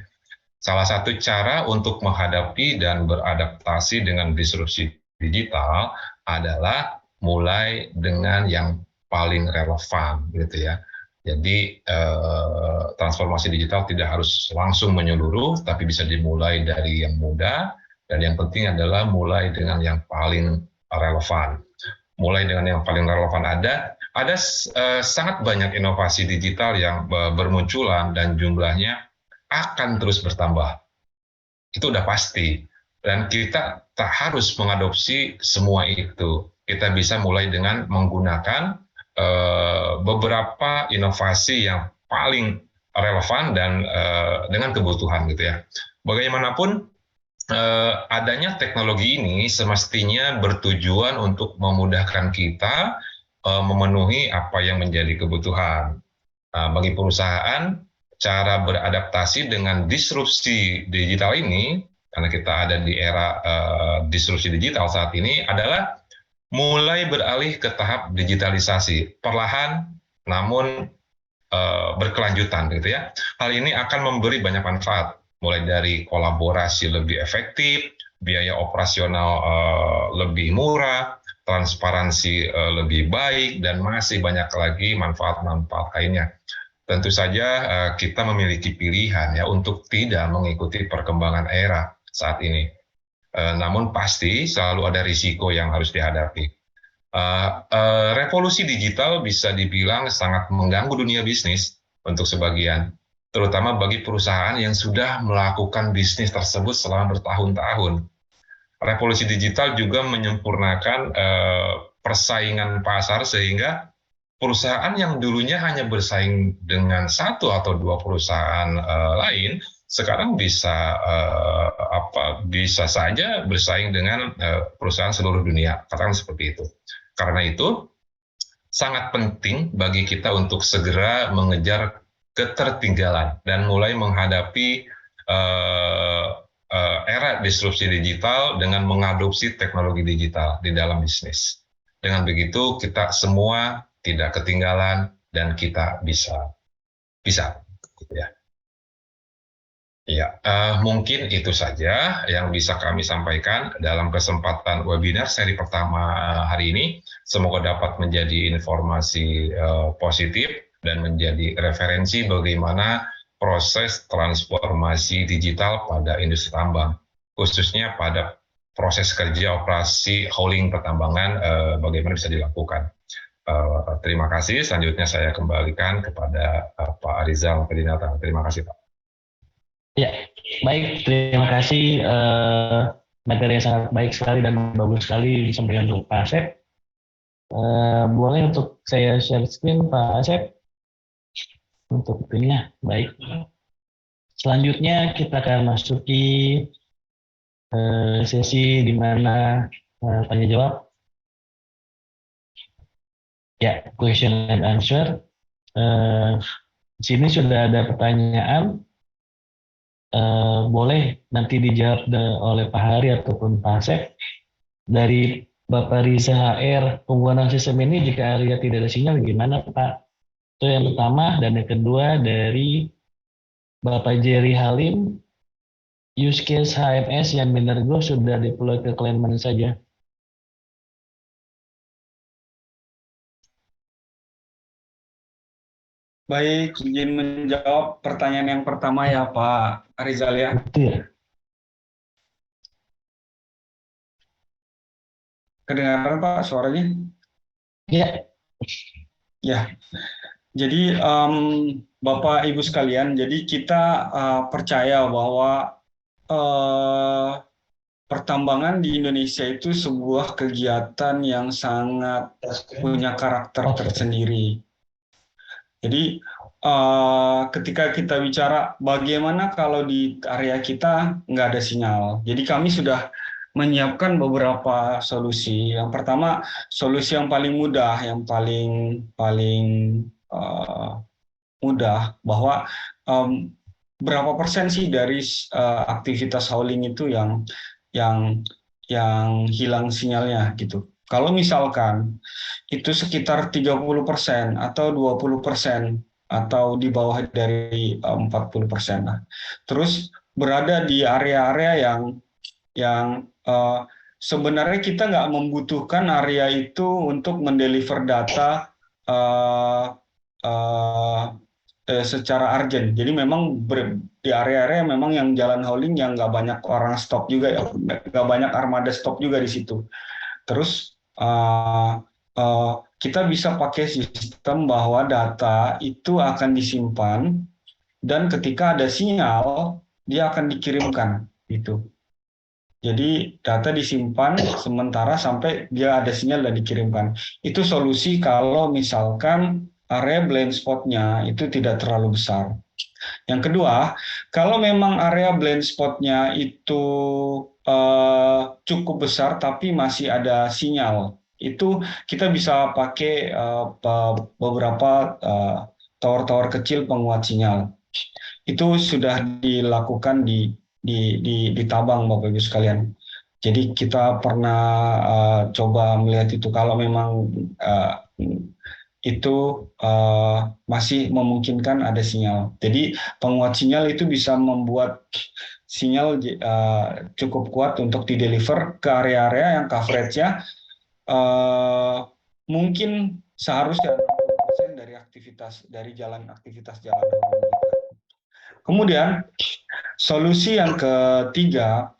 [SPEAKER 3] Salah satu cara untuk menghadapi dan beradaptasi dengan disrupsi digital adalah mulai dengan yang paling relevan, gitu ya. Jadi transformasi digital tidak harus langsung menyeluruh, tapi bisa dimulai dari yang mudah, dan yang penting adalah mulai dengan yang paling relevan. Mulai dengan yang paling relevan, ada sangat banyak inovasi digital yang bermunculan dan jumlahnya akan terus bertambah. Itu udah pasti. Dan kita tak harus mengadopsi semua itu. Kita bisa mulai dengan menggunakan beberapa inovasi yang paling relevan dan dengan kebutuhan gitu ya. Bagaimanapun adanya teknologi ini semestinya bertujuan untuk memudahkan kita memenuhi apa yang menjadi kebutuhan. Bagi perusahaan, cara beradaptasi dengan disrupsi digital ini, karena kita ada di era disrupsi digital saat ini, adalah mulai beralih ke tahap digitalisasi perlahan, namun berkelanjutan gitu ya. Hal ini akan memberi banyak manfaat, mulai dari kolaborasi lebih efektif, biaya operasional lebih murah, transparansi lebih baik, dan masih banyak lagi manfaat-manfaat lainnya. Tentu saja kita memiliki pilihan ya untuk tidak mengikuti perkembangan era saat ini. Namun pasti selalu ada risiko yang harus dihadapi. Revolusi digital bisa dibilang sangat mengganggu dunia bisnis untuk sebagian, terutama bagi perusahaan yang sudah melakukan bisnis tersebut selama bertahun-tahun. Revolusi digital juga menyempurnakan persaingan pasar sehingga perusahaan yang dulunya hanya bersaing dengan satu atau dua perusahaan lain sekarang bisa saja bersaing dengan perusahaan seluruh dunia, katakan seperti itu. Karena itu sangat penting bagi kita untuk segera mengejar ketertinggalan dan mulai menghadapi era disrupsi digital dengan mengadopsi teknologi digital di dalam bisnis. Dengan begitu kita semua tidak ketinggalan dan kita bisa gitu ya. Ya, mungkin itu saja yang bisa kami sampaikan dalam kesempatan webinar seri pertama hari ini. Semoga dapat menjadi informasi positif dan menjadi referensi bagaimana proses transformasi digital pada industri tambang, khususnya pada proses kerja operasi hauling pertambangan bagaimana bisa dilakukan. Terima kasih. Selanjutnya saya kembalikan kepada Pak Arizal Pedinata. Terima kasih, Pak.
[SPEAKER 1] Ya, baik. Terima kasih. Materi yang sangat baik sekali dan bagus sekali disampaikan oleh Pak Asep. Boleh untuk saya share screen, Pak Asep? Untuk ininya, baik. Selanjutnya kita akan masuki sesi di mana tanya jawab. Ya, question and answer. Di sini sudah ada pertanyaan. Boleh nanti dijawab oleh Pak Hari ataupun Pak Asep. Dari Bapak Riza HR, penggunaan sistem ini jika area tidak ada sinyal gimana Pak? Itu yang pertama. Dan yang kedua dari Bapak Jerry Halim, use case HMS yang Minergo sudah deploy ke klien mana saja?
[SPEAKER 2] Baik, izin menjawab pertanyaan yang pertama ya Pak Rizal ya.
[SPEAKER 1] Itu ya?
[SPEAKER 2] Kedengaran Pak suaranya?
[SPEAKER 1] Ya.
[SPEAKER 2] Ya, jadi Bapak Ibu sekalian, jadi kita percaya bahwa pertambangan di Indonesia itu sebuah kegiatan yang sangat punya karakter tersendiri. Jadi ketika kita bicara bagaimana kalau di area kita nggak ada sinyal, jadi kami sudah menyiapkan beberapa solusi. Yang pertama, solusi yang paling mudah, yang paling mudah, bahwa berapa persen sih dari aktivitas hauling itu yang hilang sinyalnya gitu. Kalau misalkan itu sekitar 30% atau 20% atau di bawah dari 40%. Nah, terus berada di area-area yang sebenarnya kita nggak membutuhkan area itu untuk mendeliver data secara urgent. Jadi memang di area-area memang yang jalan hauling yang nggak banyak orang stop juga ya, nggak banyak armada stop juga di situ. Terus kita bisa pakai sistem bahwa data itu akan disimpan dan ketika ada sinyal dia akan dikirimkan gitu. Jadi data disimpan sementara sampai dia ada sinyal dan dikirimkan. Itu solusi kalau misalkan area blind spotnya itu tidak terlalu besar. Yang kedua, kalau memang area blind spotnya itu cukup besar tapi masih ada sinyal, itu kita bisa pakai beberapa tower-tower kecil penguat sinyal. Itu sudah dilakukan di Tabang, Bapak Ibu sekalian. Jadi kita pernah coba melihat itu kalau memang itu masih memungkinkan ada sinyal. Jadi penguat sinyal itu bisa membuat sinyal cukup kuat untuk dideliver ke area-area yang coverage-nya mungkin seharusnya 60% dari aktivitas jalan kita. Kemudian solusi yang ketiga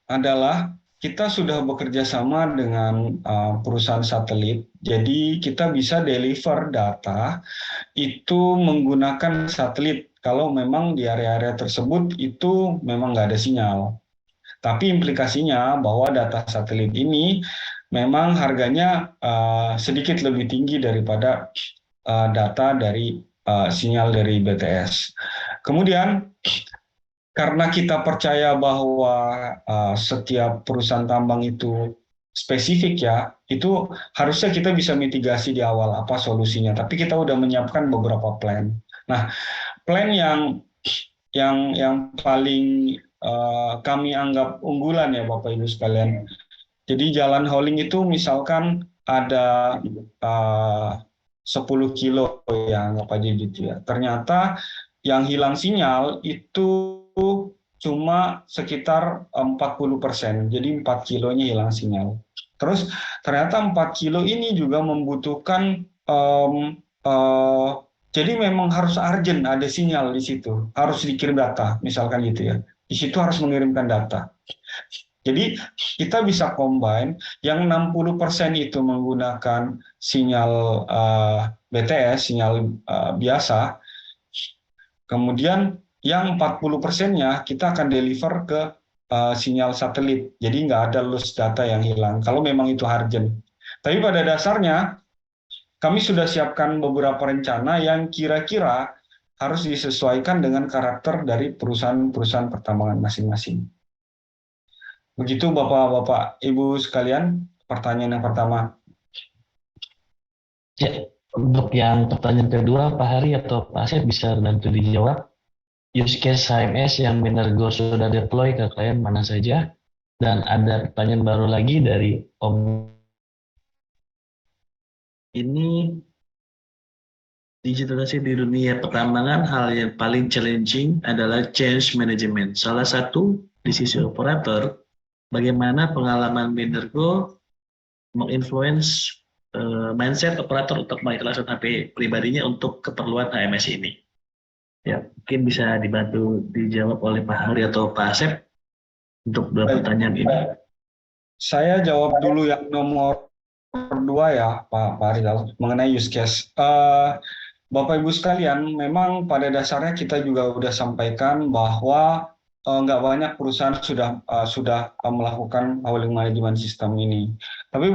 [SPEAKER 2] adalah kita sudah bekerja sama dengan perusahaan satelit, jadi kita bisa deliver data itu menggunakan satelit kalau memang di area-area tersebut itu memang nggak ada sinyal. Tapi implikasinya bahwa data satelit ini memang harganya sedikit lebih tinggi daripada data dari sinyal dari BTS. Kemudian karena kita percaya bahwa setiap perusahaan tambang itu spesifik ya, itu harusnya kita bisa mitigasi di awal apa solusinya. Tapi kita udah menyiapkan beberapa plan. Nah, plan yang paling kami anggap unggulan ya Bapak Ibu sekalian. Jadi jalan hauling itu misalkan ada 10 kilo ya anggap aja gitu ya. Ternyata yang hilang sinyal itu cuma sekitar 40%, jadi 4 kilonya hilang sinyal. Terus ternyata 4 kilo ini juga membutuhkan, jadi memang harus urgent ada sinyal di situ, harus dikirim data, misalkan gitu ya. Di situ harus mengirimkan data. Jadi kita bisa combine yang 60% itu menggunakan sinyal BTS, sinyal biasa, kemudian yang 40%-nya kita akan deliver ke sinyal satelit. Jadi nggak ada loss data yang hilang, kalau memang itu urgent. Tapi pada dasarnya, kami sudah siapkan beberapa rencana yang kira-kira harus disesuaikan dengan karakter dari perusahaan-perusahaan pertambangan masing-masing. Begitu Bapak-Bapak, Ibu sekalian, pertanyaan yang pertama.
[SPEAKER 1] Ya, untuk yang pertanyaan kedua, Pak Hari atau Pak Asep bisa bantu dijawab. Use case HMS yang Minergo sudah deploy ke klien mana saja? Dan ada pertanyaan baru lagi dari Om.
[SPEAKER 4] Ini digitalisasi di dunia pertambangan, hal yang paling challenging adalah change management. Salah satu di sisi operator, bagaimana pengalaman Minergo menginfluence mindset operator untuk mengikhlaskan HP pribadinya untuk keperluan HMS ini. Ya, mungkin bisa dibantu dijawab oleh Pak Hari atau Pak Asep untuk dua pertanyaan ini.
[SPEAKER 2] Saya jawab dulu yang nomor 2 ya, Pak Rizal, mengenai use case. Bapak Ibu sekalian, memang pada dasarnya kita juga sudah sampaikan bahwa nggak banyak perusahaan sudah melakukan hauling management system ini. Tapi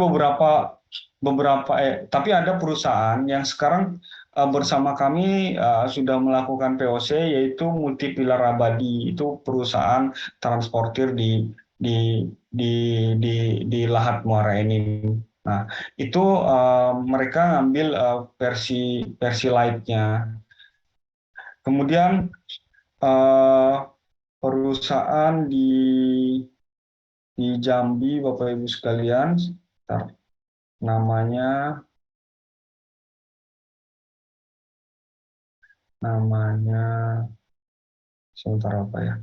[SPEAKER 2] tapi ada perusahaan yang sekarang bersama kami sudah melakukan POC, yaitu Multi Pilar Abadi. Itu perusahaan transportir di Lahat Muara ini. Nah, itu mereka ngambil versi light-nya. Kemudian perusahaan di Jambi, Bapak Ibu sekalian, namanya sebentar apa ya?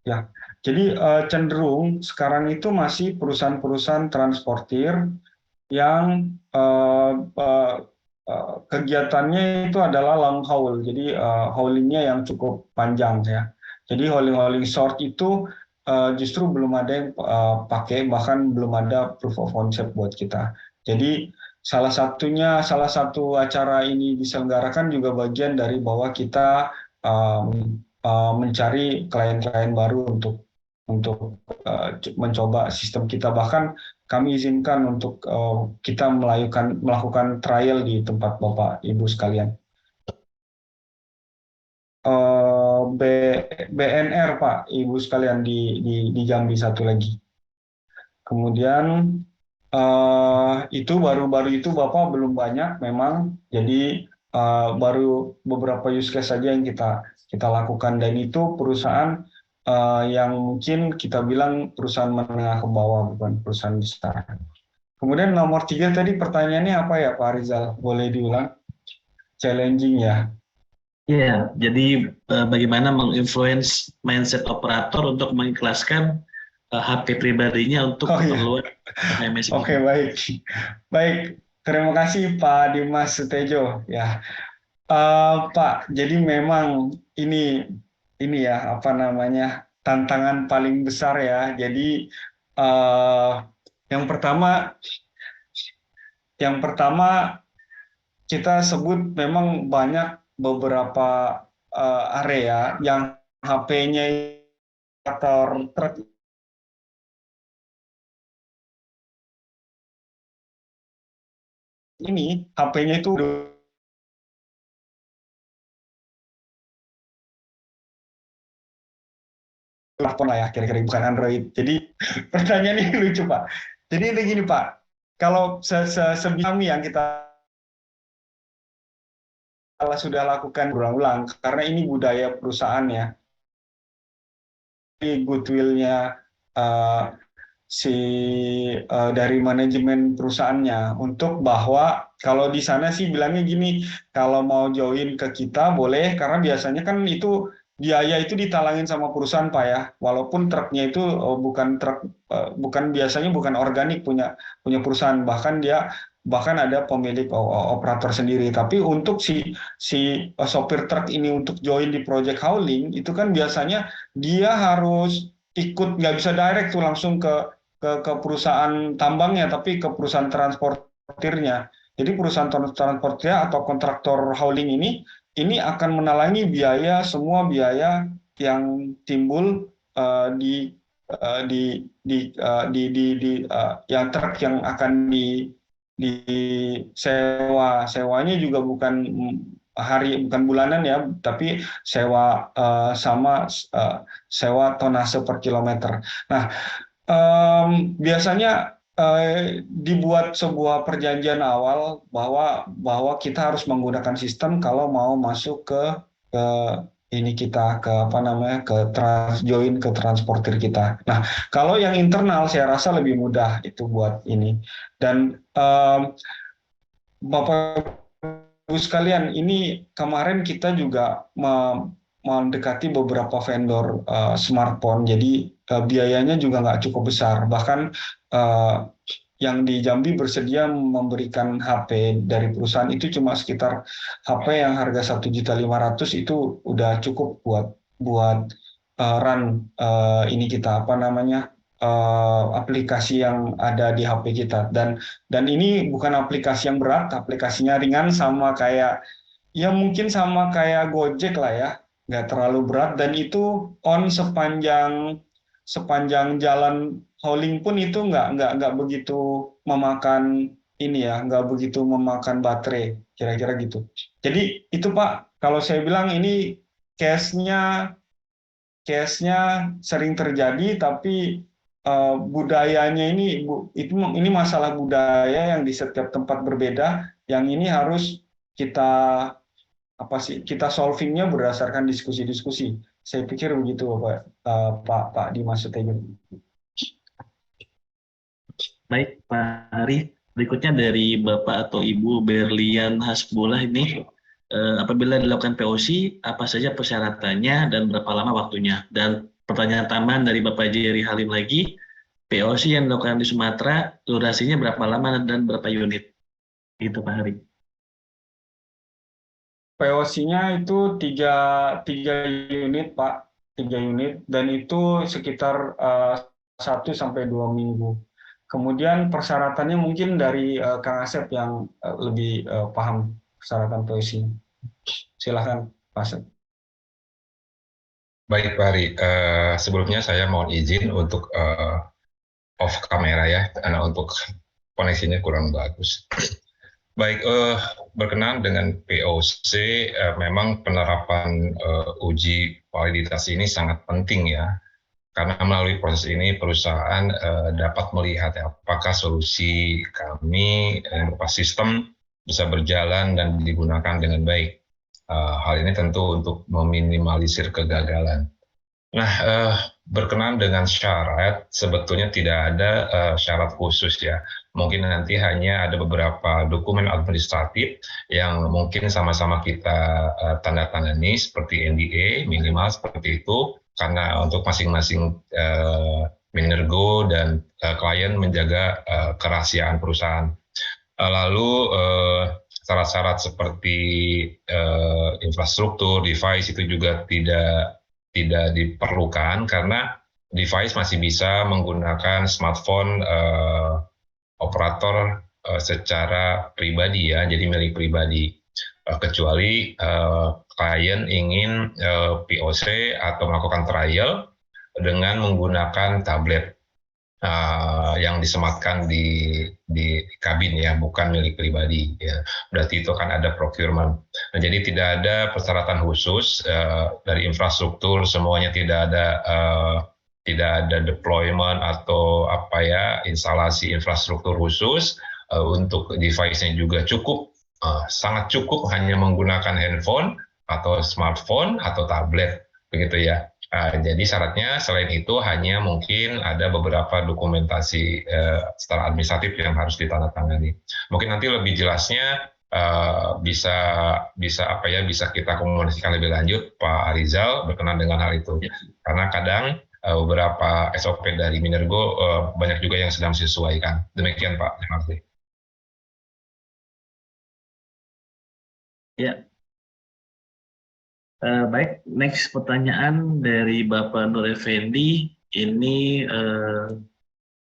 [SPEAKER 2] Ya, jadi cenderung sekarang itu masih perusahaan-perusahaan transportir yang kegiatannya itu adalah long haul, jadi haulingnya yang cukup panjang ya. Jadi hauling short itu justru belum ada yang pakai, bahkan belum ada proof of concept buat kita. Jadi salah satu acara ini diselenggarakan juga bagian dari bahwa kita mencari klien-klien baru untuk mencoba sistem kita. Bahkan kami izinkan untuk kita melakukan trial di tempat Bapak Ibu sekalian. BNR Pak Ibu sekalian di Jambi satu lagi. Kemudian itu baru-baru itu Bapak belum banyak memang, jadi baru beberapa use case saja yang kita lakukan, dan itu perusahaan yang mungkin kita bilang perusahaan menengah ke bawah, bukan perusahaan besar. Kemudian nomor 3 tadi pertanyaannya apa ya Pak Rizal? Boleh diulang? Challenging ya.
[SPEAKER 4] Iya, jadi bagaimana menginfluence mindset operator untuk mengikhlaskan HP pribadinya untuk keperluan HMS.
[SPEAKER 2] Oke, baik. Baik, terima kasih Pak Dimas Sutejo ya. Pak, jadi memang ini ya apa namanya tantangan paling besar ya. Jadi yang pertama kita sebut memang banyak beberapa area yang HP-nya atau truk ini HP-nya itu smartphone lah ya, kira-kira bukan Android. Jadi pertanyaannya lucu Pak. Jadi begini Pak, kalau sebelum yang kita sudah lakukan berulang-ulang, karena ini budaya perusahaan ya, goodwill-nya dari manajemen perusahaannya untuk bahwa kalau di sana sih bilangnya gini, kalau mau join ke kita boleh, karena biasanya kan itu biaya itu ditalangin sama perusahaan Pak ya, walaupun truknya itu biasanya bukan organik punya perusahaan, bahkan ada pemilik operator sendiri, tapi untuk si sopir truk ini untuk join di project hauling itu kan biasanya dia harus ikut, nggak bisa direct tuh langsung ke perusahaan tambangnya, tapi ke perusahaan transportirnya. Jadi perusahaan transportirnya atau kontraktor hauling ini akan menalangi semua biaya yang timbul yang truk yang akan disewa. Sewanya juga bukan bukan bulanan ya, tapi sewa tonase per kilometer. Nah, biasanya dibuat sebuah perjanjian awal bahwa kita harus menggunakan sistem kalau mau masuk ke join ke transportir kita. Nah, kalau yang internal saya rasa lebih mudah itu buat ini. Dan Bapak Ibu sekalian, ini kemarin kita juga mendekati beberapa vendor smartphone, jadi biayanya juga nggak cukup besar. Bahkan yang di Jambi bersedia memberikan HP dari perusahaan itu cuma sekitar HP yang harga 1.500.000 itu udah cukup buat run ini kita aplikasi yang ada di HP kita, dan ini bukan aplikasi yang berat, aplikasinya ringan, sama kayak ya mungkin sama kayak Gojek lah ya, nggak terlalu berat, dan itu on sepanjang jalan hauling pun itu nggak begitu memakan nggak begitu memakan baterai, kira-kira gitu. Jadi itu Pak, kalau saya bilang ini case-nya sering terjadi, tapi budayanya ini masalah budaya yang di setiap tempat berbeda, yang ini harus kita solvingnya berdasarkan diskusi-diskusi. Saya pikir begitu Pak Dimas Sutejo.
[SPEAKER 4] Baik Pak Ari, berikutnya dari Bapak atau Ibu Berlian Hasbullah ini, apabila dilakukan POC, apa saja persyaratannya dan berapa lama waktunya? Dan pertanyaan tambahan dari Bapak Jerry Halim lagi, POC yang dilakukan di Sumatera, durasinya berapa lama dan berapa unit? Gitu Pak Ari.
[SPEAKER 2] POC-nya itu tiga unit Pak, 3 unit, dan itu sekitar 1-2 minggu. Kemudian persyaratannya mungkin dari Kang Asep yang lebih paham persyaratan POC. Silakan Pak Asep.
[SPEAKER 3] Baik Pak Ari, sebelumnya saya mohon izin untuk off kamera ya, karena untuk koneksinya kurang bagus. Baik, berkenaan dengan POC, memang penerapan uji validitas ini sangat penting ya, karena melalui proses ini perusahaan dapat melihat ya, apakah solusi kami berupa sistem bisa berjalan dan digunakan dengan baik. Hal ini tentu untuk meminimalisir kegagalan. Nah, berkenaan dengan syarat, sebetulnya tidak ada syarat khusus ya. Mungkin nanti hanya ada beberapa dokumen administratif yang mungkin sama-sama kita tanda tangani seperti NDA minimal seperti itu, karena untuk masing-masing minergo dan klien menjaga kerahasiaan perusahaan. Lalu syarat-syarat seperti infrastruktur, device itu juga tidak diperlukan karena device masih bisa menggunakan smartphone operator secara pribadi ya, jadi milik pribadi. Kecuali klien ingin POC atau melakukan trial dengan menggunakan tablet yang disematkan di kabin ya, bukan milik pribadi ya. Berarti itu akan ada procurement. Nah, jadi tidak ada persyaratan khusus dari infrastruktur, semuanya tidak ada deployment atau apa ya, instalasi infrastruktur khusus. Untuk device-nya juga cukup, sangat cukup hanya menggunakan handphone atau smartphone atau tablet begitu ya. Jadi syaratnya selain itu hanya mungkin ada beberapa dokumentasi secara administratif yang harus ditandatangani. Mungkin nanti lebih jelasnya bisa kita komunikasikan lebih lanjut Pak Arizal berkenaan dengan hal itu. Karena kadang beberapa SOP dari Minergo banyak juga yang sedang disesuaikan. Demikian Pak, terima kasih.
[SPEAKER 4] Ya. Baik, next pertanyaan dari Bapak Nur Effendi. Ini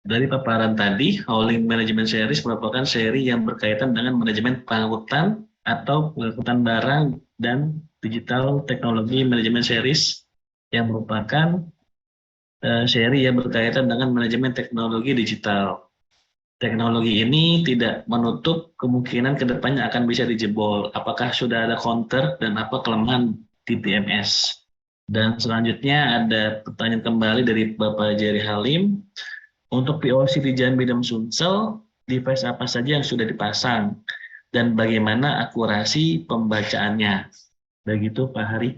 [SPEAKER 4] dari paparan tadi, Hauling Management Series merupakan seri yang berkaitan dengan manajemen pengangkutan atau pengangkutan barang dan digital teknologi manajemen series yang merupakan seri yang berkaitan dengan manajemen teknologi digital. Teknologi ini tidak menutup kemungkinan kedepannya akan bisa dijebol. Apakah sudah ada counter dan apa kelemahan di TMS? Dan selanjutnya ada pertanyaan kembali dari Bapak Jerry Halim. Untuk POC di Jambi dan Sumsel, device apa saja yang sudah dipasang dan bagaimana akurasi pembacaannya? Begitu Pak Hari.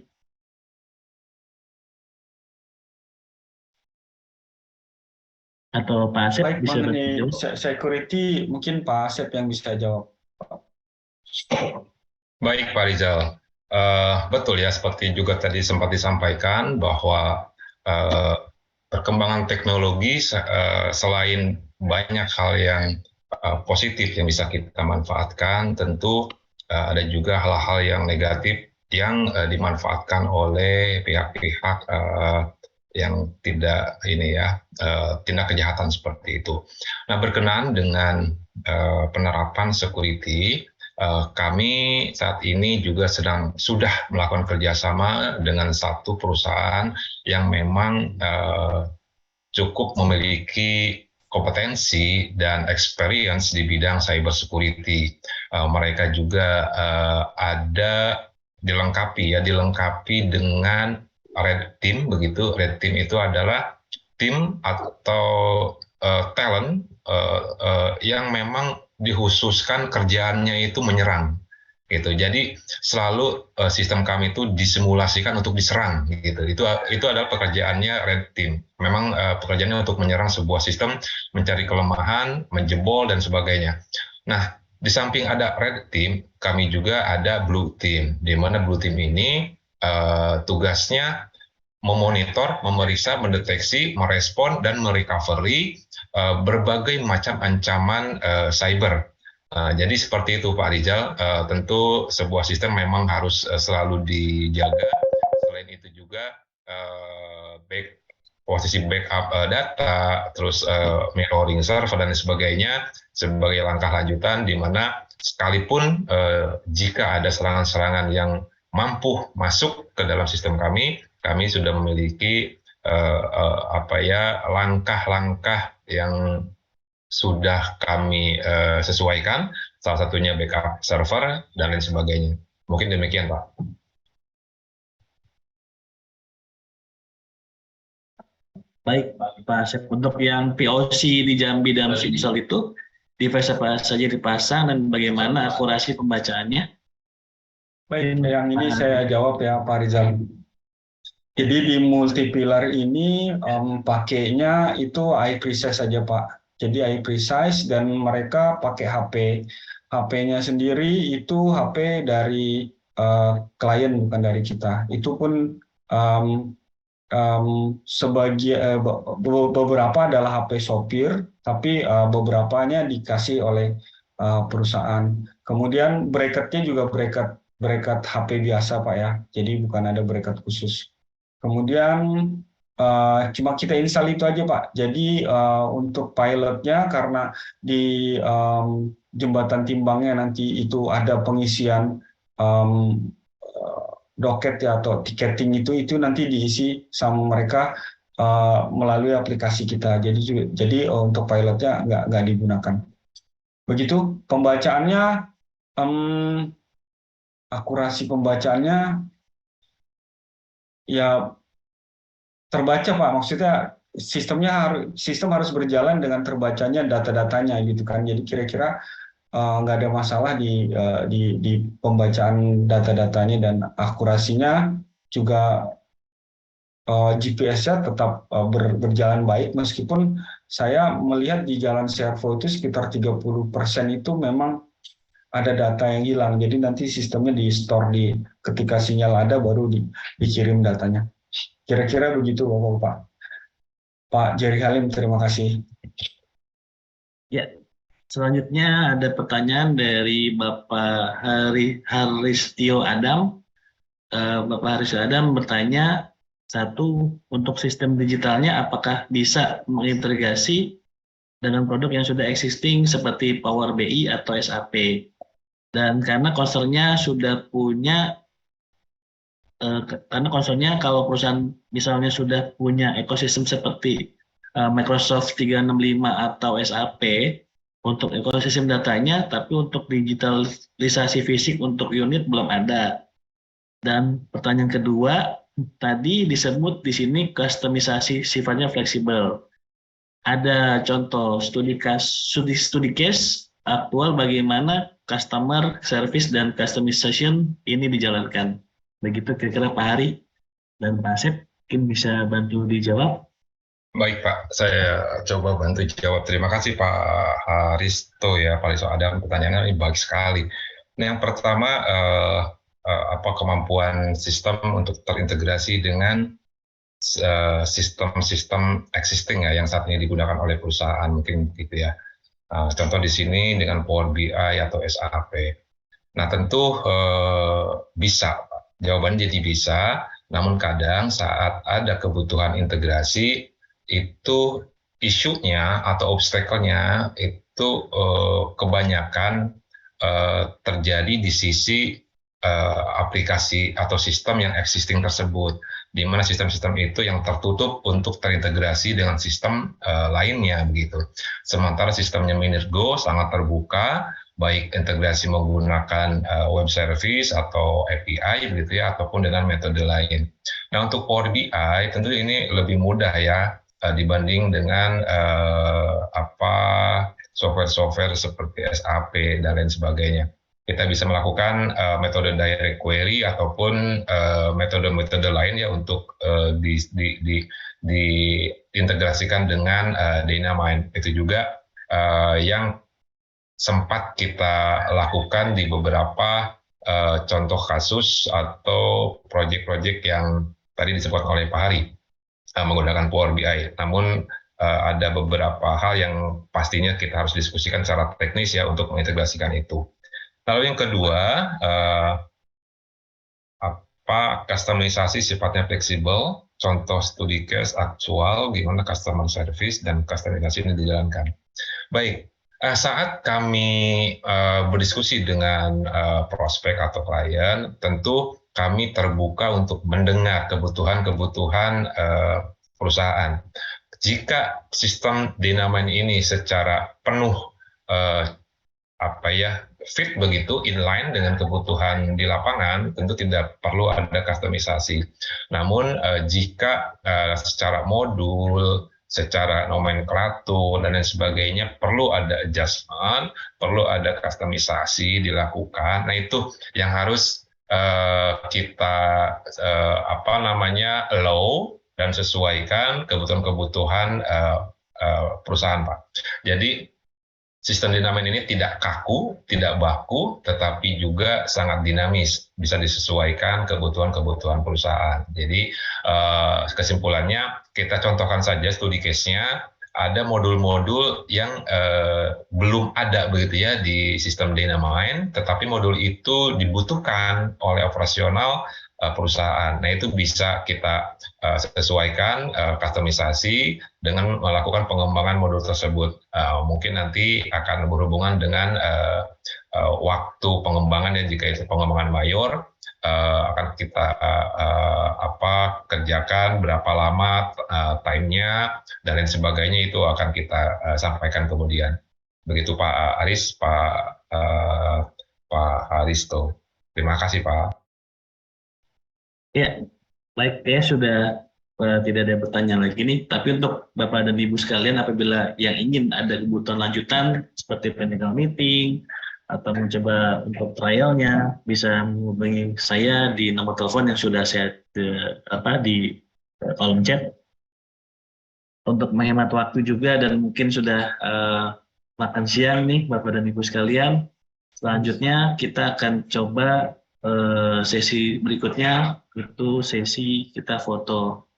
[SPEAKER 4] Atau Pak Asep
[SPEAKER 2] Baik,
[SPEAKER 4] bisa
[SPEAKER 2] mengenai
[SPEAKER 4] menjawab?
[SPEAKER 2] security mungkin Pak Asep yang bisa jawab.
[SPEAKER 3] Baik Pak Rizal, betul ya seperti juga tadi sempat disampaikan bahwa perkembangan teknologi selain banyak hal yang positif yang bisa kita manfaatkan, tentu ada juga hal-hal yang negatif yang dimanfaatkan oleh pihak-pihak yang tidak tindak kejahatan seperti itu. Nah, berkenaan dengan penerapan security, kami saat ini juga sudah melakukan kerjasama dengan satu perusahaan yang memang cukup memiliki kompetensi dan experience di bidang cyber security. Mereka juga dilengkapi dengan Red Team begitu. Red Team itu adalah tim atau talent yang memang dikhususkan kerjaannya itu menyerang gitu. Jadi selalu sistem kami itu disimulasikan untuk diserang gitu. Itu adalah pekerjaannya Red Team. Memang pekerjaannya untuk menyerang sebuah sistem, mencari kelemahan, menjebol dan sebagainya. Nah, di samping ada Red Team, kami juga ada Blue Team. Di mana Blue Team ini tugasnya memonitor, memeriksa, mendeteksi, merespon dan merecovery berbagai macam ancaman cyber. Jadi seperti itu Pak Rizal, tentu sebuah sistem memang harus selalu dijaga. Selain itu juga posisi backup data, terus mirroring server dan sebagainya sebagai langkah lanjutan, di mana sekalipun jika ada serangan-serangan yang mampu masuk ke dalam sistem kami kami sudah memiliki langkah-langkah yang sudah kami sesuaikan, salah satunya backup server dan lain sebagainya. Mungkin demikian, Pak.
[SPEAKER 4] Baik, Pak Asep. Untuk yang POC di Jambi dan Sumsel itu, device apa saja dipasang dan bagaimana akurasi pembacaannya?
[SPEAKER 2] Baik, yang ini saya jawab ya Pak Rizal. Jadi di multipilar ini pakainya itu iPrecise saja Pak. Jadi iPrecise dan mereka pakai HP. HP-nya sendiri itu HP dari klien bukan dari kita. Itu pun beberapa adalah HP sopir, tapi beberapanya dikasih oleh perusahaan. Kemudian bracketnya juga bracket HP biasa Pak ya. Jadi bukan ada bracket khusus. Kemudian cuma kita install itu aja Pak. Jadi untuk pilotnya karena di jembatan timbangnya nanti itu ada pengisian doket ya atau tiketing itu nanti diisi sama mereka melalui aplikasi kita. Jadi untuk pilotnya nggak digunakan. Begitu pembacaannya, akurasi pembacaannya ya terbaca Pak, maksudnya sistem harus berjalan dengan terbacanya data-datanya gitu kan. Jadi kira-kira nggak ada masalah di pembacaan data-datanya dan akurasinya juga GPS-nya tetap berjalan baik meskipun saya melihat di Jalan Servo itu sekitar 30% itu memang ada data yang hilang. Jadi nanti sistemnya di-store ketika sinyal ada baru dikirim datanya. Kira-kira begitu Bapak. Pak Jerry Halim, terima kasih.
[SPEAKER 4] Ya, selanjutnya ada pertanyaan dari Bapak Haristio Adam. Bapak Haristio Adam bertanya, satu, untuk sistem digitalnya apakah bisa mengintegrasi dengan produk yang sudah existing seperti Power BI atau SAP? Dan karena concernnya sudah punya karena concernnya kalau perusahaan misalnya sudah punya ekosistem seperti Microsoft 365 atau SAP untuk ekosistem datanya, tapi untuk digitalisasi fisik untuk unit belum ada. Dan pertanyaan kedua, tadi disebut di sini kustomisasi sifatnya fleksibel. Ada contoh studi case aktual bagaimana customer service dan customization ini dijalankan. Begitu kira-kira Pak Hari dan Pak Asep, mungkin bisa bantu dijawab.
[SPEAKER 3] Baik Pak, saya coba bantu jawab. Terima kasih Pak Haristo ya, Pak Haristo Adam. Pertanyaannya ini baik sekali. Nah, yang pertama apa kemampuan sistem untuk terintegrasi dengan sistem-sistem existing ya yang saat ini digunakan oleh perusahaan mungkin gitu ya. Contoh di sini dengan Power BI atau SAP. Nah tentu bisa, jawabannya jadi bisa. Namun kadang saat ada kebutuhan integrasi itu isunya atau obstacle-nya itu kebanyakan terjadi di sisi aplikasi atau sistem yang existing tersebut, di mana sistem-sistem itu yang tertutup untuk terintegrasi dengan sistem lainnya begitu. Sementara sistemnya Minergo sangat terbuka, baik integrasi menggunakan web service atau API begitu ya, ataupun dengan metode lain. Nah untuk Power BI tentu ini lebih mudah ya dibanding dengan software-software seperti SAP dan lain sebagainya. Kita bisa melakukan metode direct query ataupun metode-metode lain ya untuk diintegrasikan dengan Dynamine. Itu juga yang sempat kita lakukan di beberapa contoh kasus atau proyek-proyek yang tadi disebut oleh Pak Hari menggunakan Power BI. Namun ada beberapa hal yang pastinya kita harus diskusikan secara teknis ya untuk mengintegrasikan itu. Lalu yang kedua, apa kustomisasi sifatnya fleksibel, contoh studi case aktual, gimana customer service dan kustomisasi ini dijalankan. Baik, saat kami berdiskusi dengan prospek atau klien, tentu kami terbuka untuk mendengar kebutuhan-kebutuhan perusahaan. Jika sistem Dynamind ini secara penuh fit begitu, inline dengan kebutuhan di lapangan, tentu tidak perlu ada customisasi. Namun jika secara modul, secara nomenklatur dan lain sebagainya perlu ada adjustment, perlu ada customisasi dilakukan. Nah itu yang harus kita allow dan sesuaikan kebutuhan-kebutuhan perusahaan, Pak. Jadi sistem Dynamind ini tidak kaku, tidak baku, tetapi juga sangat dinamis, bisa disesuaikan kebutuhan-kebutuhan perusahaan. Jadi kesimpulannya, kita contohkan saja studi case-nya, ada modul-modul yang belum ada begitu ya di sistem Dynamind, tetapi modul itu dibutuhkan oleh operasional perusahaan. Nah itu bisa kita sesuaikan, customisasi dengan melakukan pengembangan modul tersebut. Mungkin nanti akan berhubungan dengan waktu pengembangan, ya jika itu pengembangan mayor, akan kita kerjakan berapa lama time-nya dan lain sebagainya, itu akan kita sampaikan kemudian. Begitu Pak Aris, Pak Haristo. Terima kasih Pak.
[SPEAKER 4] Ya, baik ya, sudah tidak ada pertanyaan lagi nih. Tapi untuk Bapak dan Ibu sekalian, apabila yang ingin ada kebutuhan lanjutan seperti technical meeting atau mencoba untuk trialnya, bisa menghubungi saya di nomor telepon yang sudah saya di kolom chat. Untuk menghemat waktu juga dan mungkin sudah makan siang nih Bapak dan Ibu sekalian. Selanjutnya kita akan coba sesi berikutnya, itu sesi kita foto.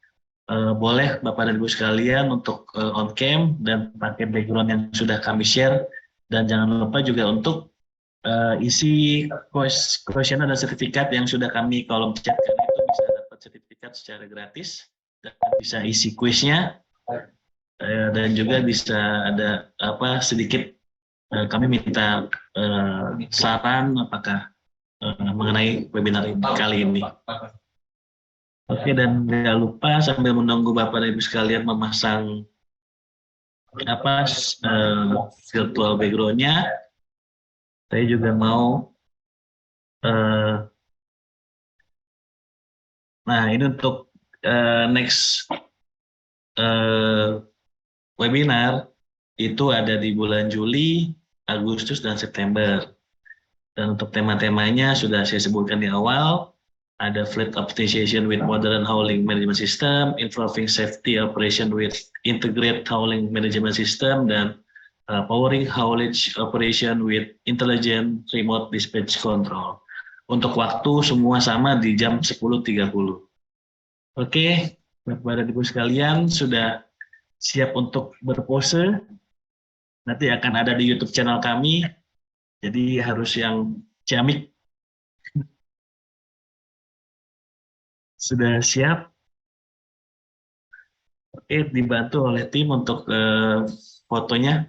[SPEAKER 4] Boleh Bapak dan Ibu sekalian untuk on cam dan pakai background yang sudah kami share, dan jangan lupa juga untuk isi kuesioner dan sertifikat yang sudah kami kolom chatkan, itu bisa dapat sertifikat secara gratis dan bisa isi kuisnya, dan juga bisa ada sedikit kami minta saran apakah mengenai webinar kali ini. Oke, dan jangan lupa sambil menunggu Bapak dan Ibu sekalian memasang virtual background-nya, saya juga mau nah ini untuk next webinar itu ada di bulan Juli, Agustus, dan September. Dan untuk tema-temanya sudah saya sebutkan di awal, ada Fleet Optimization with Modern Hauling Management System, Improving Safety Operation with Integrated Hauling Management System, dan Powering Haulage Operation with Intelligent Remote Dispatch Control. Untuk waktu semua sama di jam 10.30. Oke, Bapak dan Ibu sekalian sudah siap untuk berpose. Nanti akan ada di YouTube channel kami. Jadi harus yang ciamik. Sudah siap? Oke, dibantu oleh tim untuk fotonya.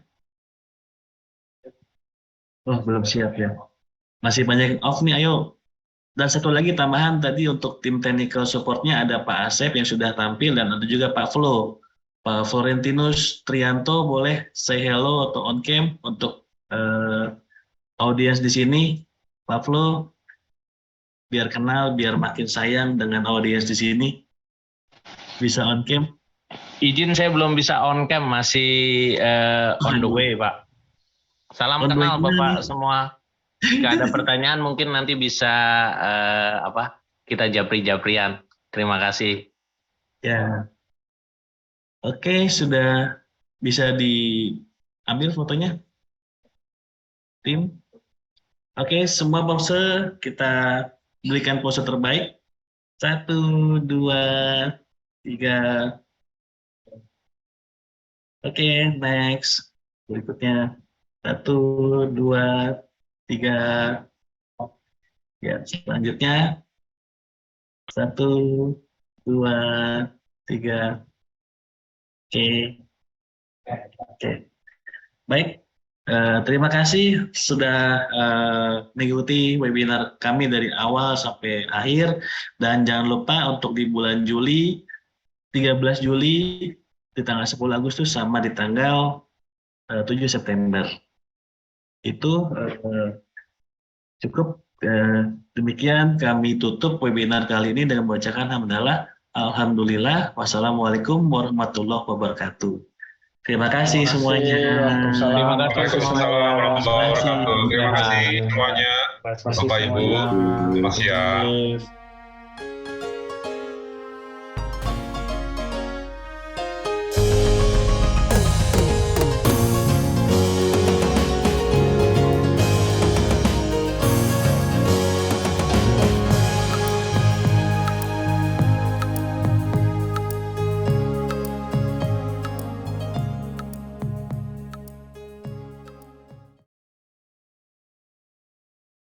[SPEAKER 4] Oh, belum siap ya. Masih banyak off nih, ayo. Dan satu lagi tambahan tadi untuk tim technical support-nya ada Pak Asep yang sudah tampil, dan ada juga Pak Flo. Pak Florentinus Trianto, boleh say hello atau on cam untuk audiens di sini. Pak Flo, biar kenal, biar makin sayang dengan audiens di sini. Bisa on cam?
[SPEAKER 5] Izin, saya belum bisa on cam, masih on the way, Pak. Salam kenal Bapak semua. Jika ada pertanyaan mungkin nanti bisa kita japri-japrian. Terima kasih.
[SPEAKER 4] Ya. Oke, sudah bisa diambil fotonya, tim. Oke, semua pose kita berikan pose terbaik. 1, 2, 3. Oke, next. Berikutnya 1, 2, 3. Ya, selanjutnya 1, 2, 3. Oke. Baik. Terima kasih sudah mengikuti webinar kami dari awal sampai akhir, dan jangan lupa untuk di bulan Juli, 13 Juli, di tanggal 10 Agustus sama di tanggal 7 September. Itu cukup. Demikian kami tutup webinar kali ini dengan membacakan hamdalah. Alhamdulillah. Wassalamualaikum warahmatullahi wabarakatuh. Terima kasih semuanya.
[SPEAKER 5] Terima kasih
[SPEAKER 3] Waalaikumsalam warahmatullahi wabarakatuh. Terima kasih semuanya.
[SPEAKER 2] Terima kasih
[SPEAKER 3] Bapak Ibu,
[SPEAKER 2] semuanya.
[SPEAKER 3] selamat siang.
[SPEAKER 2] Yes.